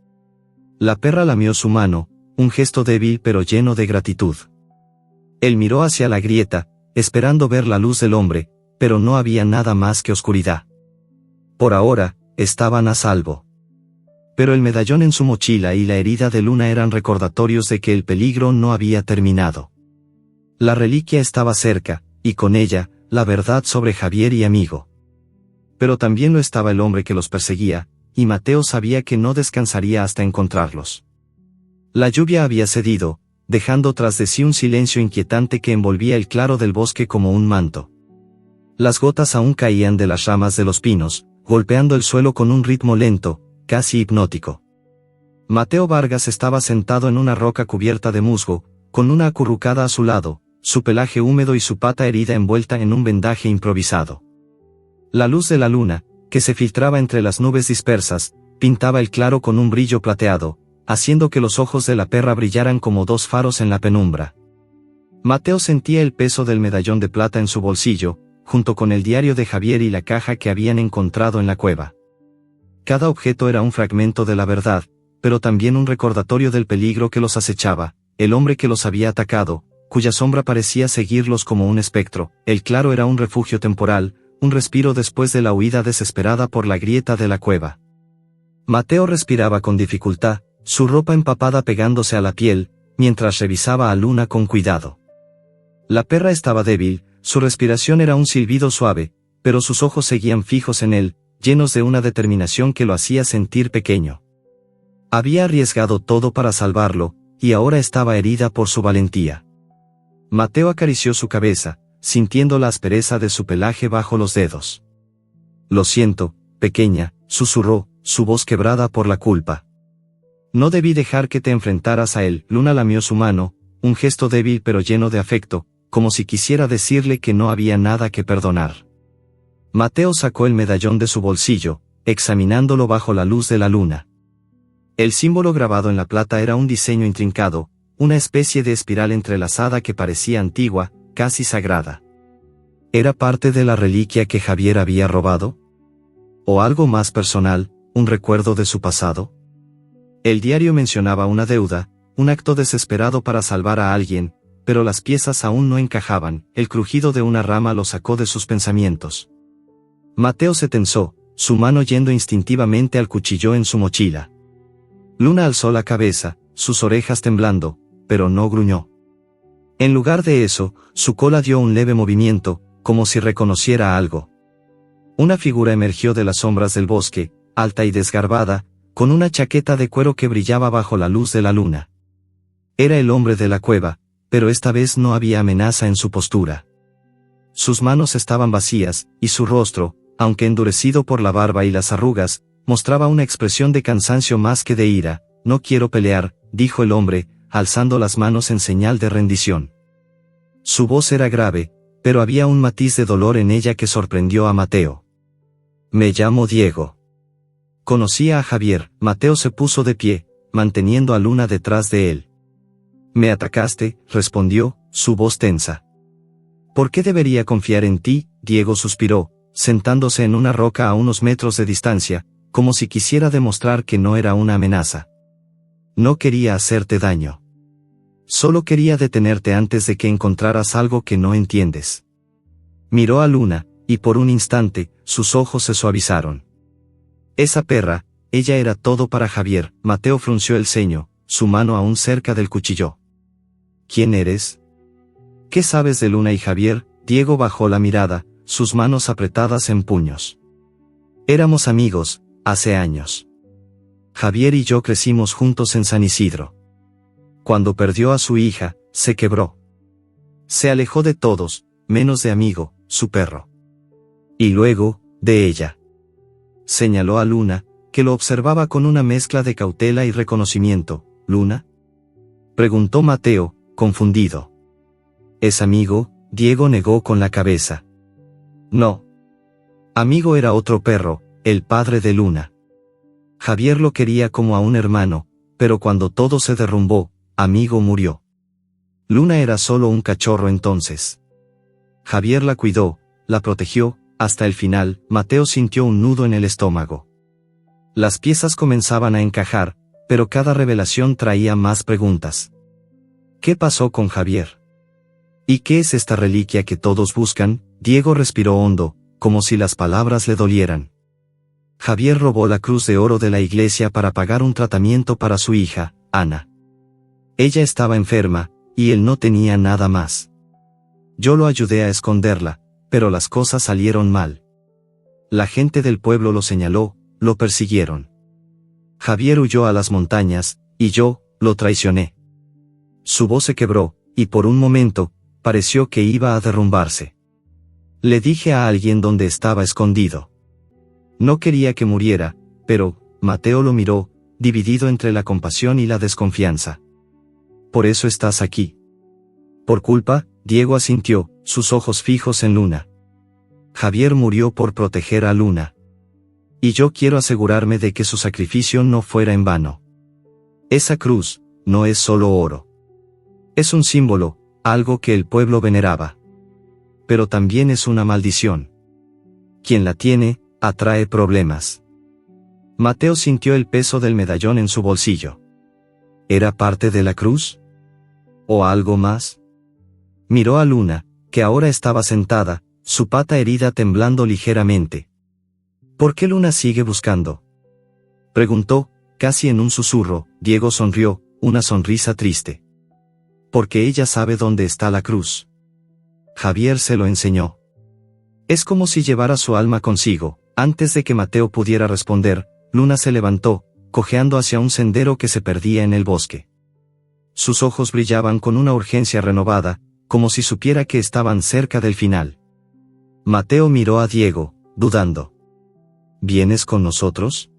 La perra lamió su mano, un gesto débil pero lleno de gratitud. Él miró hacia la grieta, esperando ver la luz del hombre, pero no había nada más que oscuridad. Por ahora, estaban a salvo. Pero el medallón en su mochila y la herida de Luna eran recordatorios de que el peligro no había terminado. La reliquia estaba cerca, y con ella, la verdad sobre Javier y amigo. Pero también lo estaba el hombre que los perseguía, y Mateo sabía que no descansaría hasta encontrarlos. La lluvia había cedido, dejando tras de sí un silencio inquietante que envolvía el claro del bosque como un manto. Las gotas aún caían de las ramas de los pinos, golpeando el suelo con un ritmo lento, casi hipnótico. Mateo Vargas estaba sentado en una roca cubierta de musgo, con una acurrucada a su lado, su pelaje húmedo y su pata herida envuelta en un vendaje improvisado. La luz de la luna, que se filtraba entre las nubes dispersas, pintaba el claro con un brillo plateado, haciendo que los ojos de la perra brillaran como dos faros en la penumbra. Mateo sentía el peso del medallón de plata en su bolsillo, junto con el diario de Javier y la caja que habían encontrado en la cueva. Cada objeto era un fragmento de la verdad, pero también un recordatorio del peligro que los acechaba, el hombre que los había atacado, cuya sombra parecía seguirlos como un espectro. El claro era un refugio temporal, un respiro después de la huida desesperada por la grieta de la cueva. Mateo respiraba con dificultad, su ropa empapada pegándose a la piel, mientras revisaba a Luna con cuidado. La perra estaba débil, su respiración era un silbido suave, pero sus ojos seguían fijos en él, llenos de una determinación que lo hacía sentir pequeño. Había arriesgado todo para salvarlo, y ahora estaba herida por su valentía. Mateo acarició su cabeza, sintiendo la aspereza de su pelaje bajo los dedos. Lo siento, pequeña, susurró, su voz quebrada por la culpa. No debí dejar que te enfrentaras a él. Luna lamió su mano, un gesto débil pero lleno de afecto, como si quisiera decirle que no había nada que perdonar. Mateo sacó el medallón de su bolsillo, examinándolo bajo la luz de la luna. El símbolo grabado en la plata era un diseño intrincado, una especie de espiral entrelazada que parecía antigua, casi sagrada. ¿Era parte de la reliquia que Javier había robado? ¿O algo más personal, un recuerdo de su pasado? El diario mencionaba una deuda, un acto desesperado para salvar a alguien, pero las piezas aún no encajaban. El crujido de una rama lo sacó de sus pensamientos. Mateo se tensó, su mano yendo instintivamente al cuchillo en su mochila. Luna alzó la cabeza, sus orejas temblando, pero no gruñó. En lugar de eso, su cola dio un leve movimiento, como si reconociera algo. Una figura emergió de las sombras del bosque, alta y desgarbada, con una chaqueta de cuero que brillaba bajo la luz de la luna. Era el hombre de la cueva, pero esta vez no había amenaza en su postura. Sus manos estaban vacías, y su rostro, aunque endurecido por la barba y las arrugas, mostraba una expresión de cansancio más que de ira. «No quiero pelear», dijo el hombre, alzando las manos en señal de rendición. Su voz era grave, pero había un matiz de dolor en ella que sorprendió a Mateo. «Me llamo Diego». Conocía a Javier. Mateo se puso de pie, manteniendo a Luna detrás de él. «Me atacaste», respondió, su voz tensa. «¿Por qué debería confiar en ti?», Diego suspiró, sentándose en una roca a unos metros de distancia, como si quisiera demostrar que no era una amenaza. «No quería hacerte daño. Solo quería detenerte antes de que encontraras algo que no entiendes». Miró a Luna, y por un instante, sus ojos se suavizaron. Esa perra, ella era todo para Javier. Mateo frunció el ceño, su mano aún cerca del cuchillo. «¿Quién eres? ¿Qué sabes de Luna y Javier?». Diego bajó la mirada, sus manos apretadas en puños. «Éramos amigos, hace años. Javier y yo crecimos juntos en San Isidro. Cuando perdió a su hija, se quebró. Se alejó de todos, menos de Amigo, su perro. Y luego, de ella». Señaló a Luna, que lo observaba con una mezcla de cautela y reconocimiento. «¿Luna?», preguntó Mateo, confundido. «¿Es Amigo?». Diego negó con la cabeza. «No. Amigo era otro perro, el padre de Luna. Javier lo quería como a un hermano, pero cuando todo se derrumbó, Amigo murió. Luna era solo un cachorro entonces. Javier la cuidó, la protegió, hasta el final». Mateo sintió un nudo en el estómago. Las piezas comenzaban a encajar, pero cada revelación traía más preguntas. ¿Qué pasó con Javier? ¿Y qué es esta reliquia que todos buscan? Diego respiró hondo, como si las palabras le dolieran. Javier robó la cruz de oro de la iglesia para pagar un tratamiento para su hija, Ana. Ella estaba enferma, y él no tenía nada más. Yo lo ayudé a esconderla, pero las cosas salieron mal. La gente del pueblo lo señaló, lo persiguieron. Javier huyó a las montañas, y yo, lo traicioné. Su voz se quebró, y por un momento, pareció que iba a derrumbarse. Le dije a alguien dónde estaba escondido. No quería que muriera, pero, Mateo lo miró, dividido entre la compasión y la desconfianza. «¿Por eso estás aquí?». «¿Por culpa?». Diego asintió, sus ojos fijos en Luna. «Javier murió por proteger a Luna. Y yo quiero asegurarme de que su sacrificio no fuera en vano. Esa cruz, no es solo oro. Es un símbolo, algo que el pueblo veneraba. Pero también es una maldición. Quien la tiene, atrae problemas». Mateo sintió el peso del medallón en su bolsillo. ¿Era parte de la cruz? ¿O algo más? Miró a Luna, que ahora estaba sentada, su pata herida temblando ligeramente. «¿Por qué Luna sigue buscando?», preguntó, casi en un susurro. Diego sonrió, una sonrisa triste. «Porque ella sabe dónde está la cruz. Javier se lo enseñó». Es como si llevara su alma consigo. Antes de que Mateo pudiera responder, Luna se levantó, cojeando hacia un sendero que se perdía en el bosque. Sus ojos brillaban con una urgencia renovada, como si supiera que estaban cerca del final. Mateo miró a Diego, dudando. «¿Vienes con nosotros?»,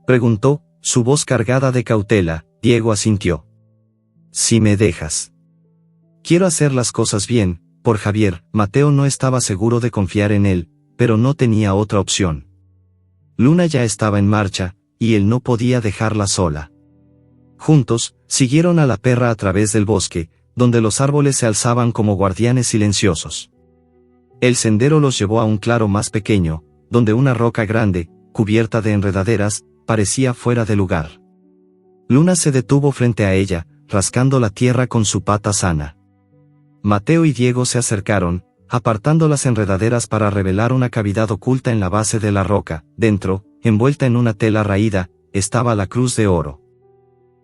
preguntó, su voz cargada de cautela. Diego asintió. «Si me dejas». Quiero hacer las cosas bien, por Javier. Mateo no estaba seguro de confiar en él, pero no tenía otra opción. Luna ya estaba en marcha, y él no podía dejarla sola. Juntos, siguieron a la perra a través del bosque, donde los árboles se alzaban como guardianes silenciosos. El sendero los llevó a un claro más pequeño, donde una roca grande, cubierta de enredaderas, parecía fuera de lugar. Luna se detuvo frente a ella, rascando la tierra con su pata sana. Mateo y Diego se acercaron, apartando las enredaderas para revelar una cavidad oculta en la base de la roca. Dentro, envuelta en una tela raída, estaba la cruz de oro.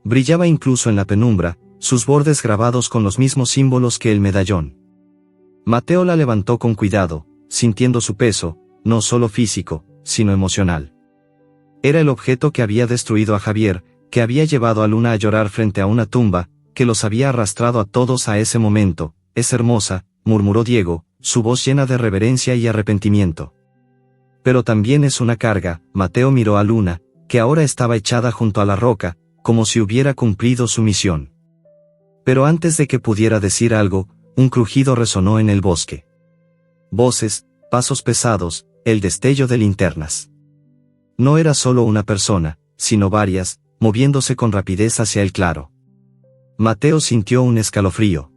Brillaba incluso en la penumbra, sus bordes grabados con los mismos símbolos que el medallón. Mateo la levantó con cuidado, sintiendo su peso, no solo físico, sino emocional. Era el objeto que había destruido a Javier, que había llevado a Luna a llorar frente a una tumba, que los había arrastrado a todos a ese momento. «Es hermosa», murmuró Diego, su voz llena de reverencia y arrepentimiento. «Pero también es una carga». Mateo miró a Luna, que ahora estaba echada junto a la roca, como si hubiera cumplido su misión. Pero antes de que pudiera decir algo, un crujido resonó en el bosque. Voces, pasos pesados, el destello de linternas. No era solo una persona, sino varias, moviéndose con rapidez hacia el claro. Mateo sintió un escalofrío.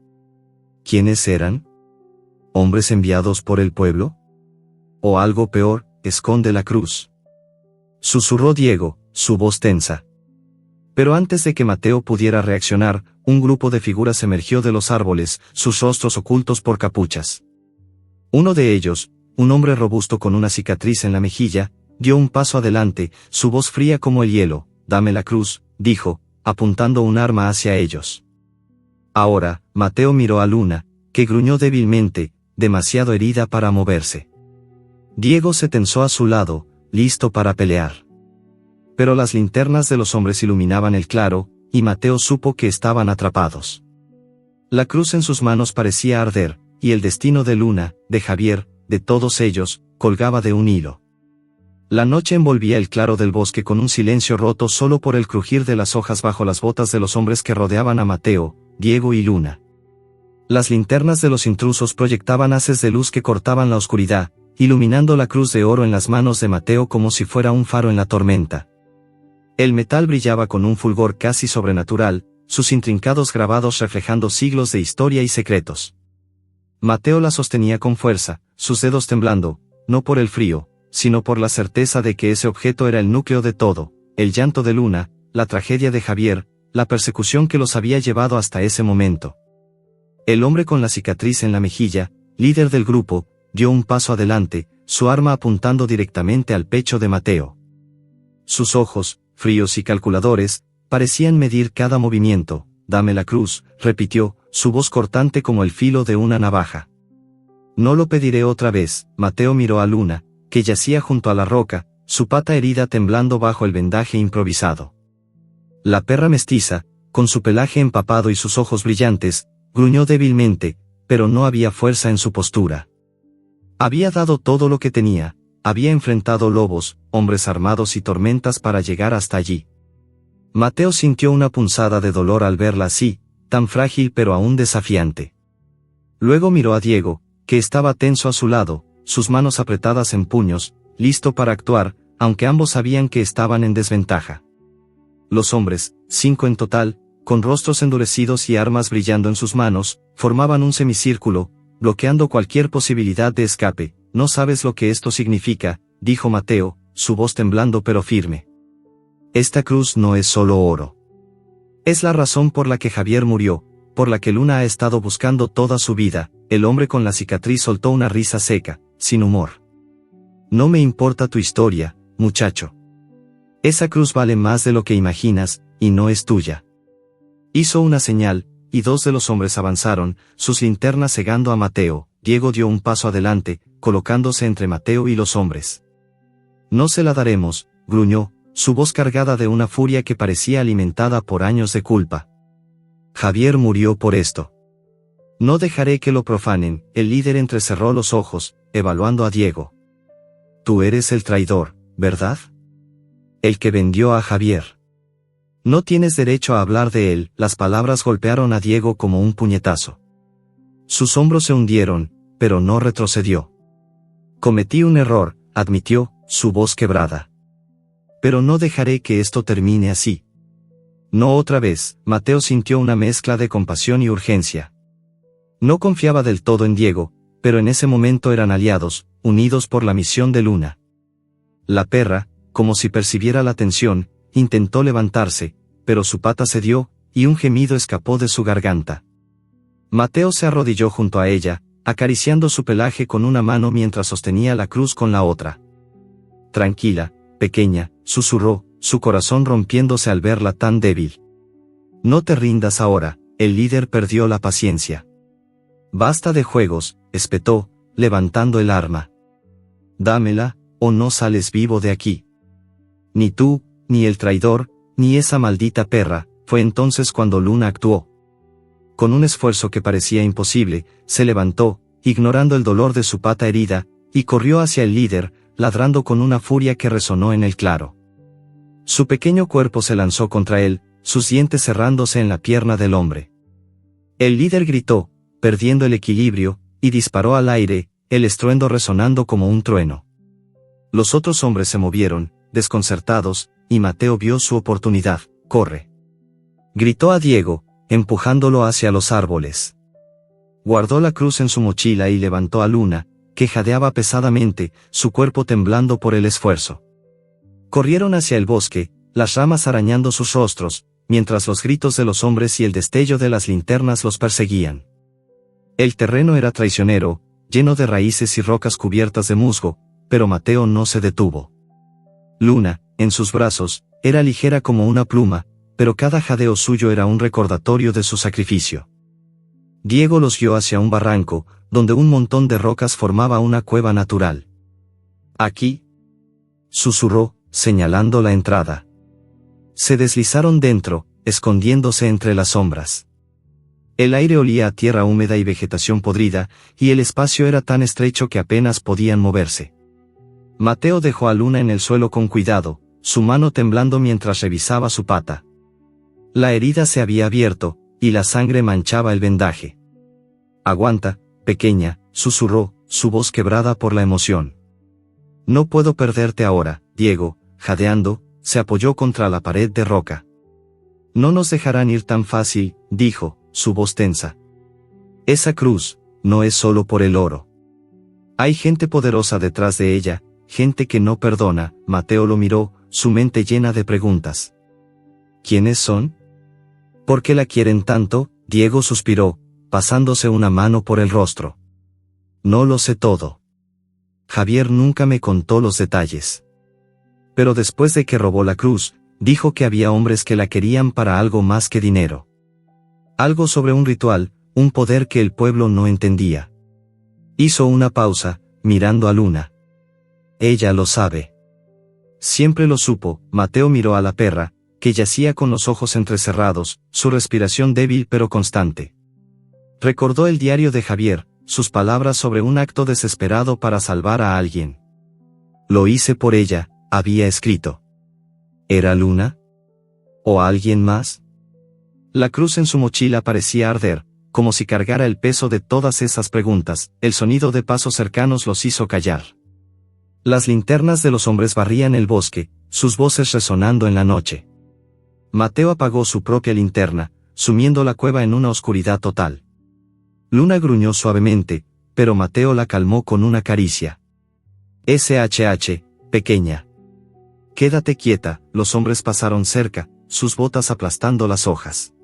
¿Quiénes eran? ¿Hombres enviados por el pueblo? O algo peor, esconde la cruz. Susurró Diego, su voz tensa. Pero antes de que Mateo pudiera reaccionar, un grupo de figuras emergió de los árboles, sus rostros ocultos por capuchas. Uno de ellos, un hombre robusto con una cicatriz en la mejilla, dio un paso adelante, su voz fría como el hielo. «Dame la cruz», dijo, apuntando un arma hacia ellos. Ahora, Mateo miró a Luna, que gruñó débilmente, demasiado herida para moverse. Diego se tensó a su lado, listo para pelear. Pero las linternas de los hombres iluminaban el claro, y Mateo supo que estaban atrapados. La cruz en sus manos parecía arder, y el destino de Luna, de Javier, de todos ellos, colgaba de un hilo. La noche envolvía el claro del bosque con un silencio roto solo por el crujir de las hojas bajo las botas de los hombres que rodeaban a Mateo, Diego y Luna. Las linternas de los intrusos proyectaban haces de luz que cortaban la oscuridad, iluminando la cruz de oro en las manos de Mateo como si fuera un faro en la tormenta. El metal brillaba con un fulgor casi sobrenatural, sus intrincados grabados reflejando siglos de historia y secretos. Mateo la sostenía con fuerza, sus dedos temblando, no por el frío, sino por la certeza de que ese objeto era el núcleo de todo: el llanto de Luna, la tragedia de Javier, la persecución que los había llevado hasta ese momento. El hombre con la cicatriz en la mejilla, líder del grupo, dio un paso adelante, su arma apuntando directamente al pecho de Mateo. Sus ojos, fríos y calculadores, parecían medir cada movimiento. «Dame la cruz», repitió, su voz cortante como el filo de una navaja. «No lo pediré otra vez». Mateo miró a Luna, que yacía junto a la roca, su pata herida temblando bajo el vendaje improvisado. La perra mestiza, con su pelaje empapado y sus ojos brillantes, gruñó débilmente, pero no había fuerza en su postura. Había dado todo lo que tenía, había enfrentado lobos, hombres armados y tormentas para llegar hasta allí. Mateo sintió una punzada de dolor al verla así, tan frágil pero aún desafiante. Luego miró a Diego, que estaba tenso a su lado, sus manos apretadas en puños, listo para actuar, aunque ambos sabían que estaban en desventaja. Los hombres, 5 en total, con rostros endurecidos y armas brillando en sus manos, formaban un semicírculo, bloqueando cualquier posibilidad de escape. «No sabes lo que esto significa», dijo Mateo, su voz temblando pero firme. «Esta cruz no es solo oro. Es la razón por la que Javier murió, por la que Luna ha estado buscando toda su vida». El hombre con la cicatriz soltó una risa seca, sin humor. «No me importa tu historia, muchacho. Esa cruz vale más de lo que imaginas, y no es tuya». Hizo una señal, y 2 de los hombres avanzaron, sus linternas cegando a Mateo. Diego dio un paso adelante, colocándose entre Mateo y los hombres. «No se la daremos», gruñó, su voz cargada de una furia que parecía alimentada por años de culpa. «Javier murió por esto. No dejaré que lo profanen». El líder entrecerró los ojos, evaluando a Diego. «Tú eres el traidor, ¿verdad? El que vendió a Javier. No tienes derecho a hablar de él». Las palabras golpearon a Diego como un puñetazo. Sus hombros se hundieron, pero no retrocedió. Cometí un error, admitió, su voz quebrada. Pero no dejaré que esto termine así. No otra vez. Mateo sintió una mezcla de compasión y urgencia. No confiaba del todo en Diego, pero en ese momento eran aliados, unidos por la misión de Luna. La perra, como si percibiera la tensión, intentó levantarse, pero su pata cedió, y un gemido escapó de su garganta. Mateo se arrodilló junto a ella, acariciando su pelaje con una mano mientras sostenía la cruz con la otra. Tranquila, pequeña, susurró, su corazón rompiéndose al verla tan débil. No te rindas ahora, el líder perdió la paciencia. Basta de juegos, espetó, levantando el arma. Dámela, o no sales vivo de aquí. Ni tú, ni el traidor, ni esa maldita perra. Fue entonces cuando Luna actuó. Con un esfuerzo que parecía imposible, se levantó, ignorando el dolor de su pata herida, y corrió hacia el líder, ladrando con una furia que resonó en el claro. Su pequeño cuerpo se lanzó contra él, sus dientes cerrándose en la pierna del hombre. El líder gritó, perdiendo el equilibrio, y disparó al aire, el estruendo resonando como un trueno. Los otros hombres se movieron, desconcertados, y Mateo vio su oportunidad. «¡Corre!», gritó a Diego, empujándolo hacia los árboles. Guardó la cruz en su mochila y levantó a Luna, que jadeaba pesadamente, su cuerpo temblando por el esfuerzo. Corrieron hacia el bosque, las ramas arañando sus rostros, mientras los gritos de los hombres y el destello de las linternas los perseguían. El terreno era traicionero, lleno de raíces y rocas cubiertas de musgo, pero Mateo no se detuvo. Luna, en sus brazos, era ligera como una pluma, pero cada jadeo suyo era un recordatorio de su sacrificio. Diego los guió hacia un barranco, donde un montón de rocas formaba una cueva natural. «Aquí», susurró, señalando la entrada. Se deslizaron dentro, escondiéndose entre las sombras. El aire olía a tierra húmeda y vegetación podrida, y el espacio era tan estrecho que apenas podían moverse. Mateo dejó a Luna en el suelo con cuidado, su mano temblando mientras revisaba su pata. La herida se había abierto, y la sangre manchaba el vendaje. «Aguanta, pequeña», susurró, su voz quebrada por la emoción. «No puedo perderte ahora», Diego, jadeando, se apoyó contra la pared de roca. «No nos dejarán ir tan fácil», dijo, su voz tensa. «Esa cruz, no es solo por el oro. Hay gente poderosa detrás de ella, gente que no perdona». Mateo lo miró, su mente llena de preguntas. «¿Quiénes son? ¿Por qué la quieren tanto?», Diego suspiró, pasándose una mano por el rostro. «No lo sé todo. Javier nunca me contó los detalles. Pero después de que robó la cruz, dijo que había hombres que la querían para algo más que dinero. Algo sobre un ritual, un poder que el pueblo no entendía». Hizo una pausa, mirando a Luna. «Ella lo sabe». «Siempre lo supo». Mateo miró a la perra, que yacía con los ojos entrecerrados, su respiración débil pero constante. Recordó el diario de Javier, sus palabras sobre un acto desesperado para salvar a alguien. «Lo hice por ella», había escrito. ¿Era Luna? ¿O alguien más? La cruz en su mochila parecía arder, como si cargara el peso de todas esas preguntas. El sonido de pasos cercanos los hizo callar. Las linternas de los hombres barrían el bosque, sus voces resonando en la noche. Mateo apagó su propia linterna, sumiendo la cueva en una oscuridad total. Luna gruñó suavemente, pero Mateo la calmó con una caricia. «SHH, pequeña. Quédate quieta». Los hombres pasaron cerca, sus botas aplastando las hojas.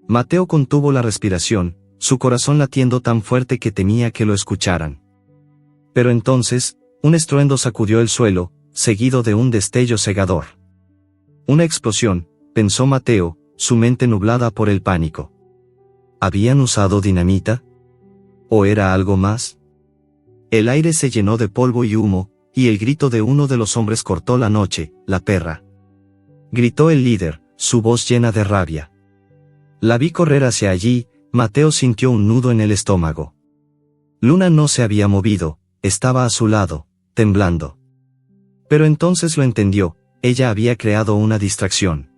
Mateo contuvo la respiración, su corazón latiendo tan fuerte que temía que lo escucharan. Pero entonces, un estruendo sacudió el suelo, seguido de un destello cegador. Una explosión, pensó Mateo, su mente nublada por el pánico. ¿Habían usado dinamita? ¿O era algo más? El aire se llenó de polvo y humo, y el grito de uno de los hombres cortó la noche. «La perra», gritó el líder, su voz llena de rabia. La vi correr hacia allí. Mateo sintió un nudo en el estómago. Luna no se había movido, estaba a su lado, temblando. Pero entonces lo entendió, ella había creado una distracción.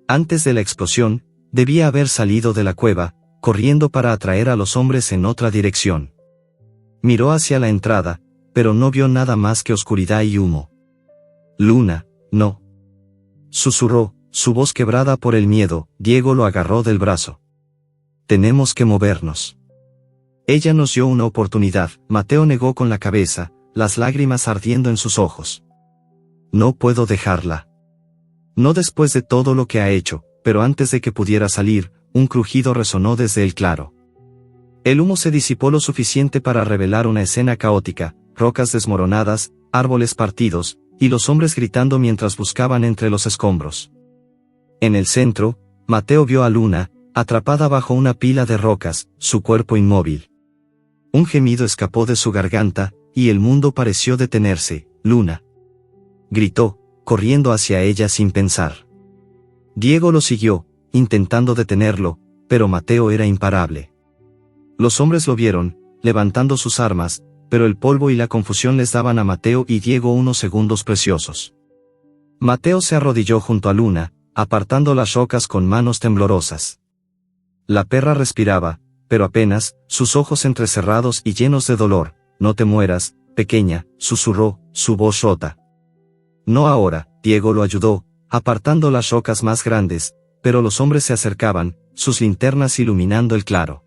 Antes de la explosión, debía haber salido de la cueva, corriendo para atraer a los hombres en otra dirección. Miró hacia la entrada, pero no vio nada más que oscuridad y humo. Luna, no. Susurró, su voz quebrada por el miedo. Diego lo agarró del brazo. Tenemos que movernos. Ella nos dio una oportunidad. Mateo negó con la cabeza, las lágrimas ardiendo en sus ojos. No puedo dejarla. No después de todo lo que ha hecho, pero antes de que pudiera salir, un crujido resonó desde el claro. El humo se disipó lo suficiente para revelar una escena caótica, rocas desmoronadas, árboles partidos, y los hombres gritando mientras buscaban entre los escombros. En el centro, Mateo vio a Luna, atrapada bajo una pila de rocas, su cuerpo inmóvil. Un gemido escapó de su garganta, y el mundo pareció detenerse. Luna, gritó, corriendo hacia ella sin pensar. Diego lo siguió, intentando detenerlo, pero Mateo era imparable. Los hombres lo vieron, levantando sus armas, pero el polvo y la confusión les daban a Mateo y Diego unos segundos preciosos. Mateo se arrodilló junto a Luna, apartando las rocas con manos temblorosas. La perra respiraba, pero apenas, sus ojos entrecerrados y llenos de dolor. No te mueras, pequeña, susurró, su voz rota. No ahora. Diego lo ayudó, apartando las rocas más grandes, pero los hombres se acercaban, sus linternas iluminando el claro.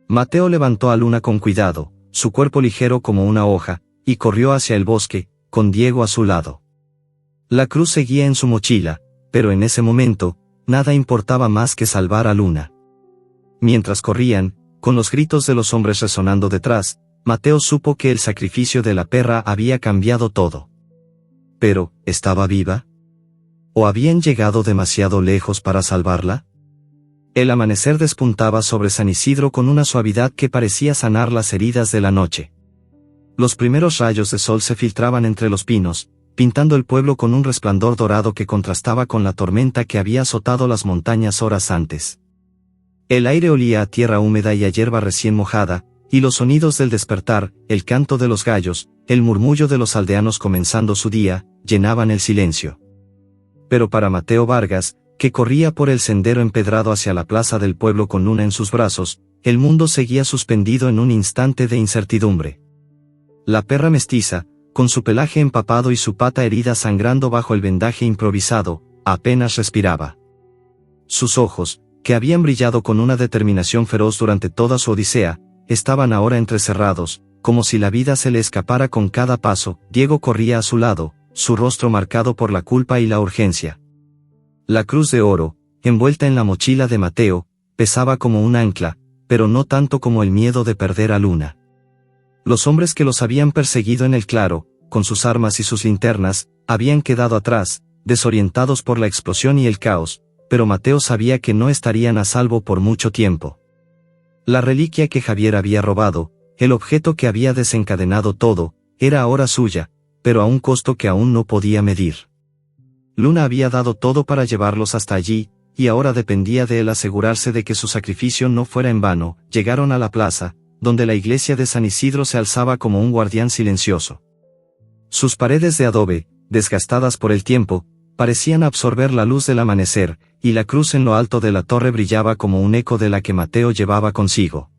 Mateo levantó a Luna con cuidado, su cuerpo ligero como una hoja, y corrió hacia el bosque, con Diego a su lado. La cruz seguía en su mochila, pero en ese momento, nada importaba más que salvar a Luna. Mientras corrían, con los gritos de los hombres resonando detrás, Mateo supo que el sacrificio de la perra había cambiado todo. Pero, ¿estaba viva? ¿O habían llegado demasiado lejos para salvarla? El amanecer despuntaba sobre San Isidro con una suavidad que parecía sanar las heridas de la noche. Los primeros rayos de sol se filtraban entre los pinos, pintando el pueblo con un resplandor dorado que contrastaba con la tormenta que había azotado las montañas horas antes. El aire olía a tierra húmeda y a hierba recién mojada, y los sonidos del despertar, el canto de los gallos, el murmullo de los aldeanos comenzando su día, llenaban el silencio. Pero para Mateo Vargas, que corría por el sendero empedrado hacia la plaza del pueblo con Luna en sus brazos, el mundo seguía suspendido en un instante de incertidumbre. La perra mestiza, con su pelaje empapado y su pata herida sangrando bajo el vendaje improvisado, apenas respiraba. Sus ojos, que habían brillado con una determinación feroz durante toda su odisea, estaban ahora entrecerrados, como si la vida se le escapara con cada paso. Diego corría a su lado, su rostro marcado por la culpa y la urgencia. La cruz de oro, envuelta en la mochila de Mateo, pesaba como un ancla, pero no tanto como el miedo de perder a Luna. Los hombres que los habían perseguido en el claro, con sus armas y sus linternas, habían quedado atrás, desorientados por la explosión y el caos, pero Mateo sabía que no estarían a salvo por mucho tiempo. La reliquia que Javier había robado, el objeto que había desencadenado todo, era ahora suya, pero a un costo que aún no podía medir. Luna había dado todo para llevarlos hasta allí, y ahora dependía de él asegurarse de que su sacrificio no fuera en vano. Llegaron a la plaza, donde la iglesia de San Isidro se alzaba como un guardián silencioso. Sus paredes de adobe, desgastadas por el tiempo, parecían absorber la luz del amanecer, y la cruz en lo alto de la torre brillaba como un eco de la que Mateo llevaba consigo.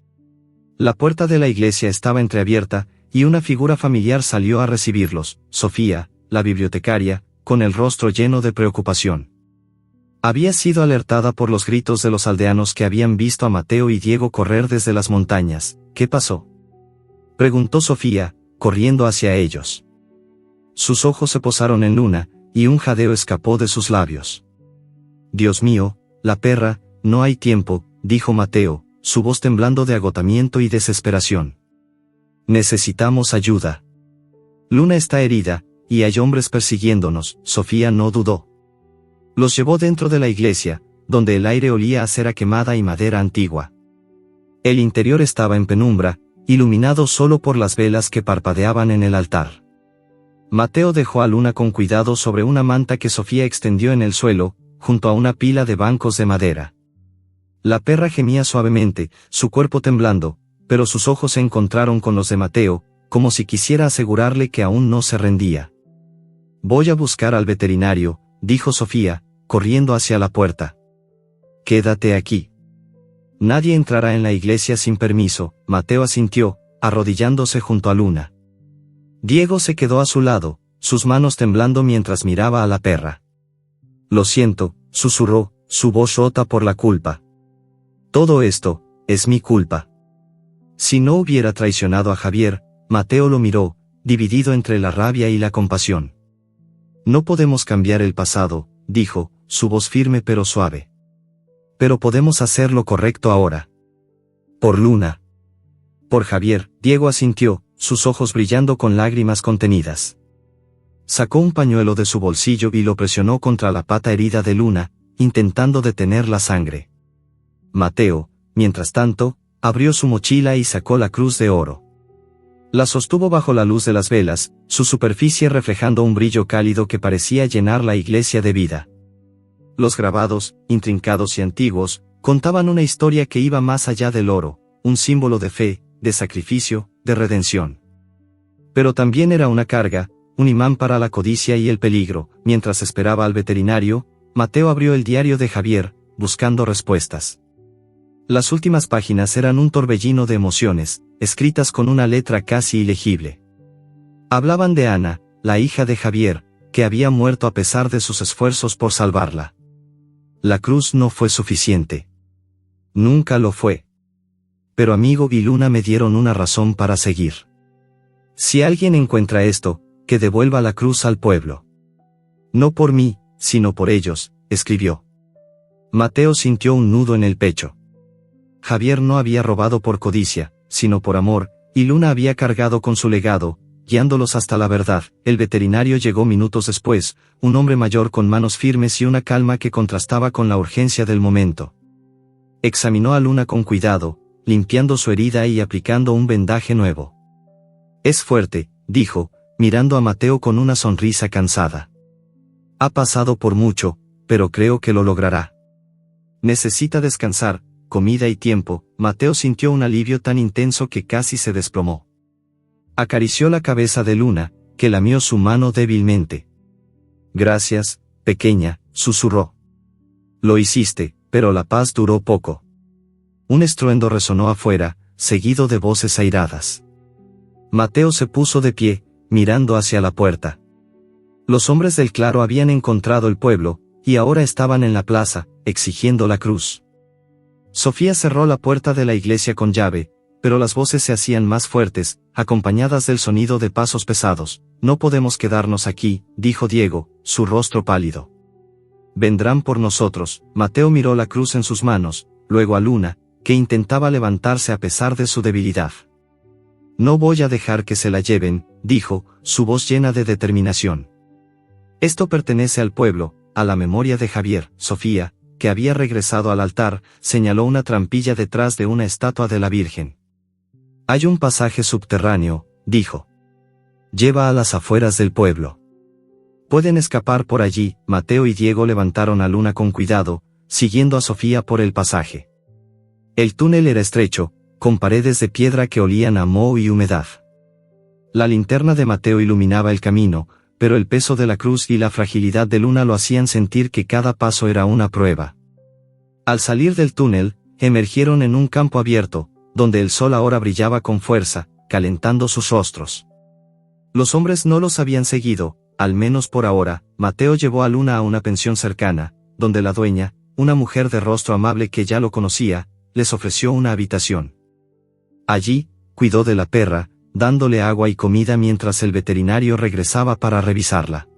La puerta de la iglesia estaba entreabierta, y una figura familiar salió a recibirlos, Sofía, la bibliotecaria, con el rostro lleno de preocupación. Había sido alertada por los gritos de los aldeanos que habían visto a Mateo y Diego correr desde las montañas. ¿Qué pasó?, preguntó Sofía, corriendo hacia ellos. Sus ojos se posaron en Luna, y un jadeo escapó de sus labios. Dios mío, la perra, no hay tiempo, dijo Mateo, su voz temblando de agotamiento y desesperación. Necesitamos ayuda. Luna está herida, y hay hombres persiguiéndonos. Sofía no dudó. Los llevó dentro de la iglesia, donde el aire olía a cera quemada y madera antigua. El interior estaba en penumbra, iluminado solo por las velas que parpadeaban en el altar. Mateo dejó a Luna con cuidado sobre una manta que Sofía extendió en el suelo, junto a una pila de bancos de madera. La perra gemía suavemente, su cuerpo temblando, pero sus ojos se encontraron con los de Mateo, como si quisiera asegurarle que aún no se rendía. Voy a buscar al veterinario, dijo Sofía, corriendo hacia la puerta. Quédate aquí. Nadie entrará en la iglesia sin permiso. Mateo asintió, arrodillándose junto a Luna. Diego se quedó a su lado, sus manos temblando mientras miraba a la perra. Lo siento, susurró, su voz rota por la culpa. Todo esto, es mi culpa. Si no hubiera traicionado a Javier, Mateo lo miró, dividido entre la rabia y la compasión. No podemos cambiar el pasado, dijo, su voz firme pero suave. Pero podemos hacer lo correcto ahora. Por Luna. Por Javier, Diego asintió, sus ojos brillando con lágrimas contenidas. Sacó un pañuelo de su bolsillo y lo presionó contra la pata herida de Luna, intentando detener la sangre. Mateo, mientras tanto, abrió su mochila y sacó la cruz de oro. La sostuvo bajo la luz de las velas, su superficie reflejando un brillo cálido que parecía llenar la iglesia de vida. Los grabados, intrincados y antiguos, contaban una historia que iba más allá del oro, un símbolo de fe, de sacrificio, de redención. Pero también era una carga, un imán para la codicia y el peligro. Mientras esperaba al veterinario, Mateo abrió el diario de Javier, buscando respuestas. Las últimas páginas eran un torbellino de emociones, escritas con una letra casi ilegible. Hablaban de Ana, la hija de Javier, que había muerto a pesar de sus esfuerzos por salvarla. La cruz no fue suficiente. Nunca lo fue. Pero Amigo y Luna me dieron una razón para seguir. Si alguien encuentra esto, que devuelva la cruz al pueblo. No por mí, sino por ellos, escribió. Mateo sintió un nudo en el pecho. Javier no había robado por codicia, sino por amor, y Luna había cargado con su legado, guiándolos hasta la verdad. El veterinario llegó minutos después, un hombre mayor con manos firmes y una calma que contrastaba con la urgencia del momento. Examinó a Luna con cuidado, limpiando su herida y aplicando un vendaje nuevo. Es fuerte, dijo, mirando a Mateo con una sonrisa cansada. Ha pasado por mucho, pero creo que lo logrará. Necesita descansar, comida y tiempo. Mateo sintió un alivio tan intenso que casi se desplomó. Acarició la cabeza de Luna, que lamió su mano débilmente. Gracias, pequeña, susurró. Lo hiciste, pero la paz duró poco. Un estruendo resonó afuera, seguido de voces airadas. Mateo se puso de pie, mirando hacia la puerta. Los hombres del claro habían encontrado el pueblo, y ahora estaban en la plaza, exigiendo la cruz. Sofía cerró la puerta de la iglesia con llave, pero las voces se hacían más fuertes, acompañadas del sonido de pasos pesados. No podemos quedarnos aquí, dijo Diego, su rostro pálido. Vendrán por nosotros. Mateo miró la cruz en sus manos, luego a Luna, que intentaba levantarse a pesar de su debilidad. No voy a dejar que se la lleven, dijo, su voz llena de determinación. Esto pertenece al pueblo, a la memoria de Javier. Sofía, que había regresado al altar, señaló una trampilla detrás de una estatua de la Virgen. Hay un pasaje subterráneo, dijo. Lleva a las afueras del pueblo. Pueden escapar por allí. Mateo y Diego levantaron a Luna con cuidado, siguiendo a Sofía por el pasaje. El túnel era estrecho, con paredes de piedra que olían a moho y humedad. La linterna de Mateo iluminaba el camino, pero el peso de la cruz y la fragilidad de Luna lo hacían sentir que cada paso era una prueba. Al salir del túnel, emergieron en un campo abierto, donde el sol ahora brillaba con fuerza, calentando sus rostros. Los hombres no los habían seguido, al menos por ahora. Mateo llevó a Luna a una pensión cercana, donde la dueña, una mujer de rostro amable que ya lo conocía, les ofreció una habitación. Allí, cuidó de la perra, dándole agua y comida mientras el veterinario regresaba para revisarla.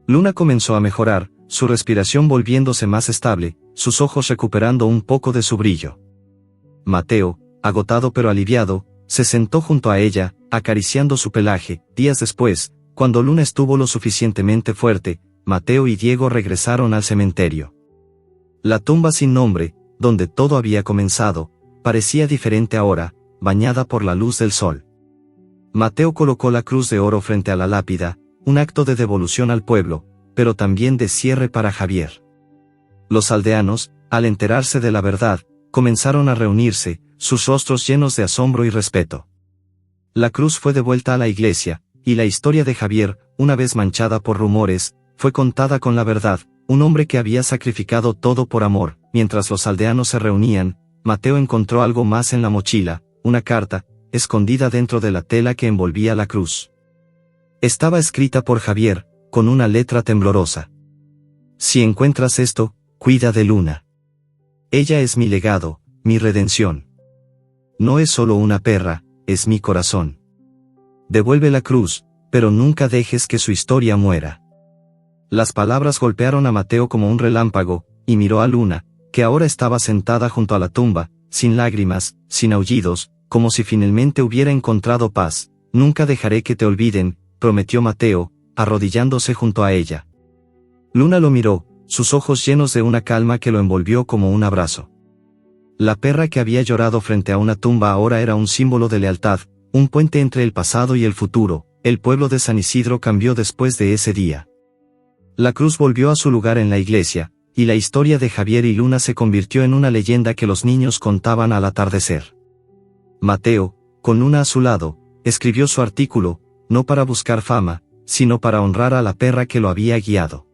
Luna comenzó a mejorar, su respiración volviéndose más estable, sus ojos recuperando un poco de su brillo. Mateo, agotado pero aliviado, se sentó junto a ella, acariciando su pelaje. Días después, cuando Luna estuvo lo suficientemente fuerte, Mateo y Diego regresaron al cementerio. La tumba sin nombre, donde todo había comenzado, parecía diferente ahora, bañada por la luz del sol. Mateo colocó la cruz de oro frente a la lápida, un acto de devolución al pueblo, pero también de cierre para Javier. Los aldeanos, al enterarse de la verdad, comenzaron a reunirse, sus rostros llenos de asombro y respeto. La cruz fue devuelta a la iglesia, y la historia de Javier, una vez manchada por rumores, fue contada con la verdad, un hombre que había sacrificado todo por amor. Mientras los aldeanos se reunían, Mateo encontró algo más en la mochila, una carta, escondida dentro de la tela que envolvía la cruz. Estaba escrita por Javier, con una letra temblorosa. Si encuentras esto, cuida de Luna. Ella es mi legado, mi redención. No es solo una perra, es mi corazón. Devuelve la cruz, pero nunca dejes que su historia muera. Las palabras golpearon a Mateo como un relámpago, y miró a Luna, que ahora estaba sentada junto a la tumba, sin lágrimas, sin aullidos, como si finalmente hubiera encontrado paz. Nunca dejaré que te olviden, prometió Mateo, arrodillándose junto a ella. Luna lo miró, sus ojos llenos de una calma que lo envolvió como un abrazo. La perra que había llorado frente a una tumba ahora era un símbolo de lealtad, un puente entre el pasado y el futuro. El pueblo de San Isidro cambió después de ese día. La cruz volvió a su lugar en la iglesia, y la historia de Javier y Luna se convirtió en una leyenda que los niños contaban al atardecer. Mateo, con Luna a su lado, escribió su artículo, no para buscar fama, sino para honrar a la perra que lo había guiado.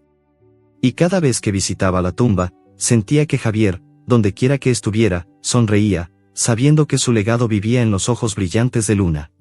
Y cada vez que visitaba la tumba, sentía que Javier, dondequiera que estuviera, sonreía, sabiendo que su legado vivía en los ojos brillantes de Luna.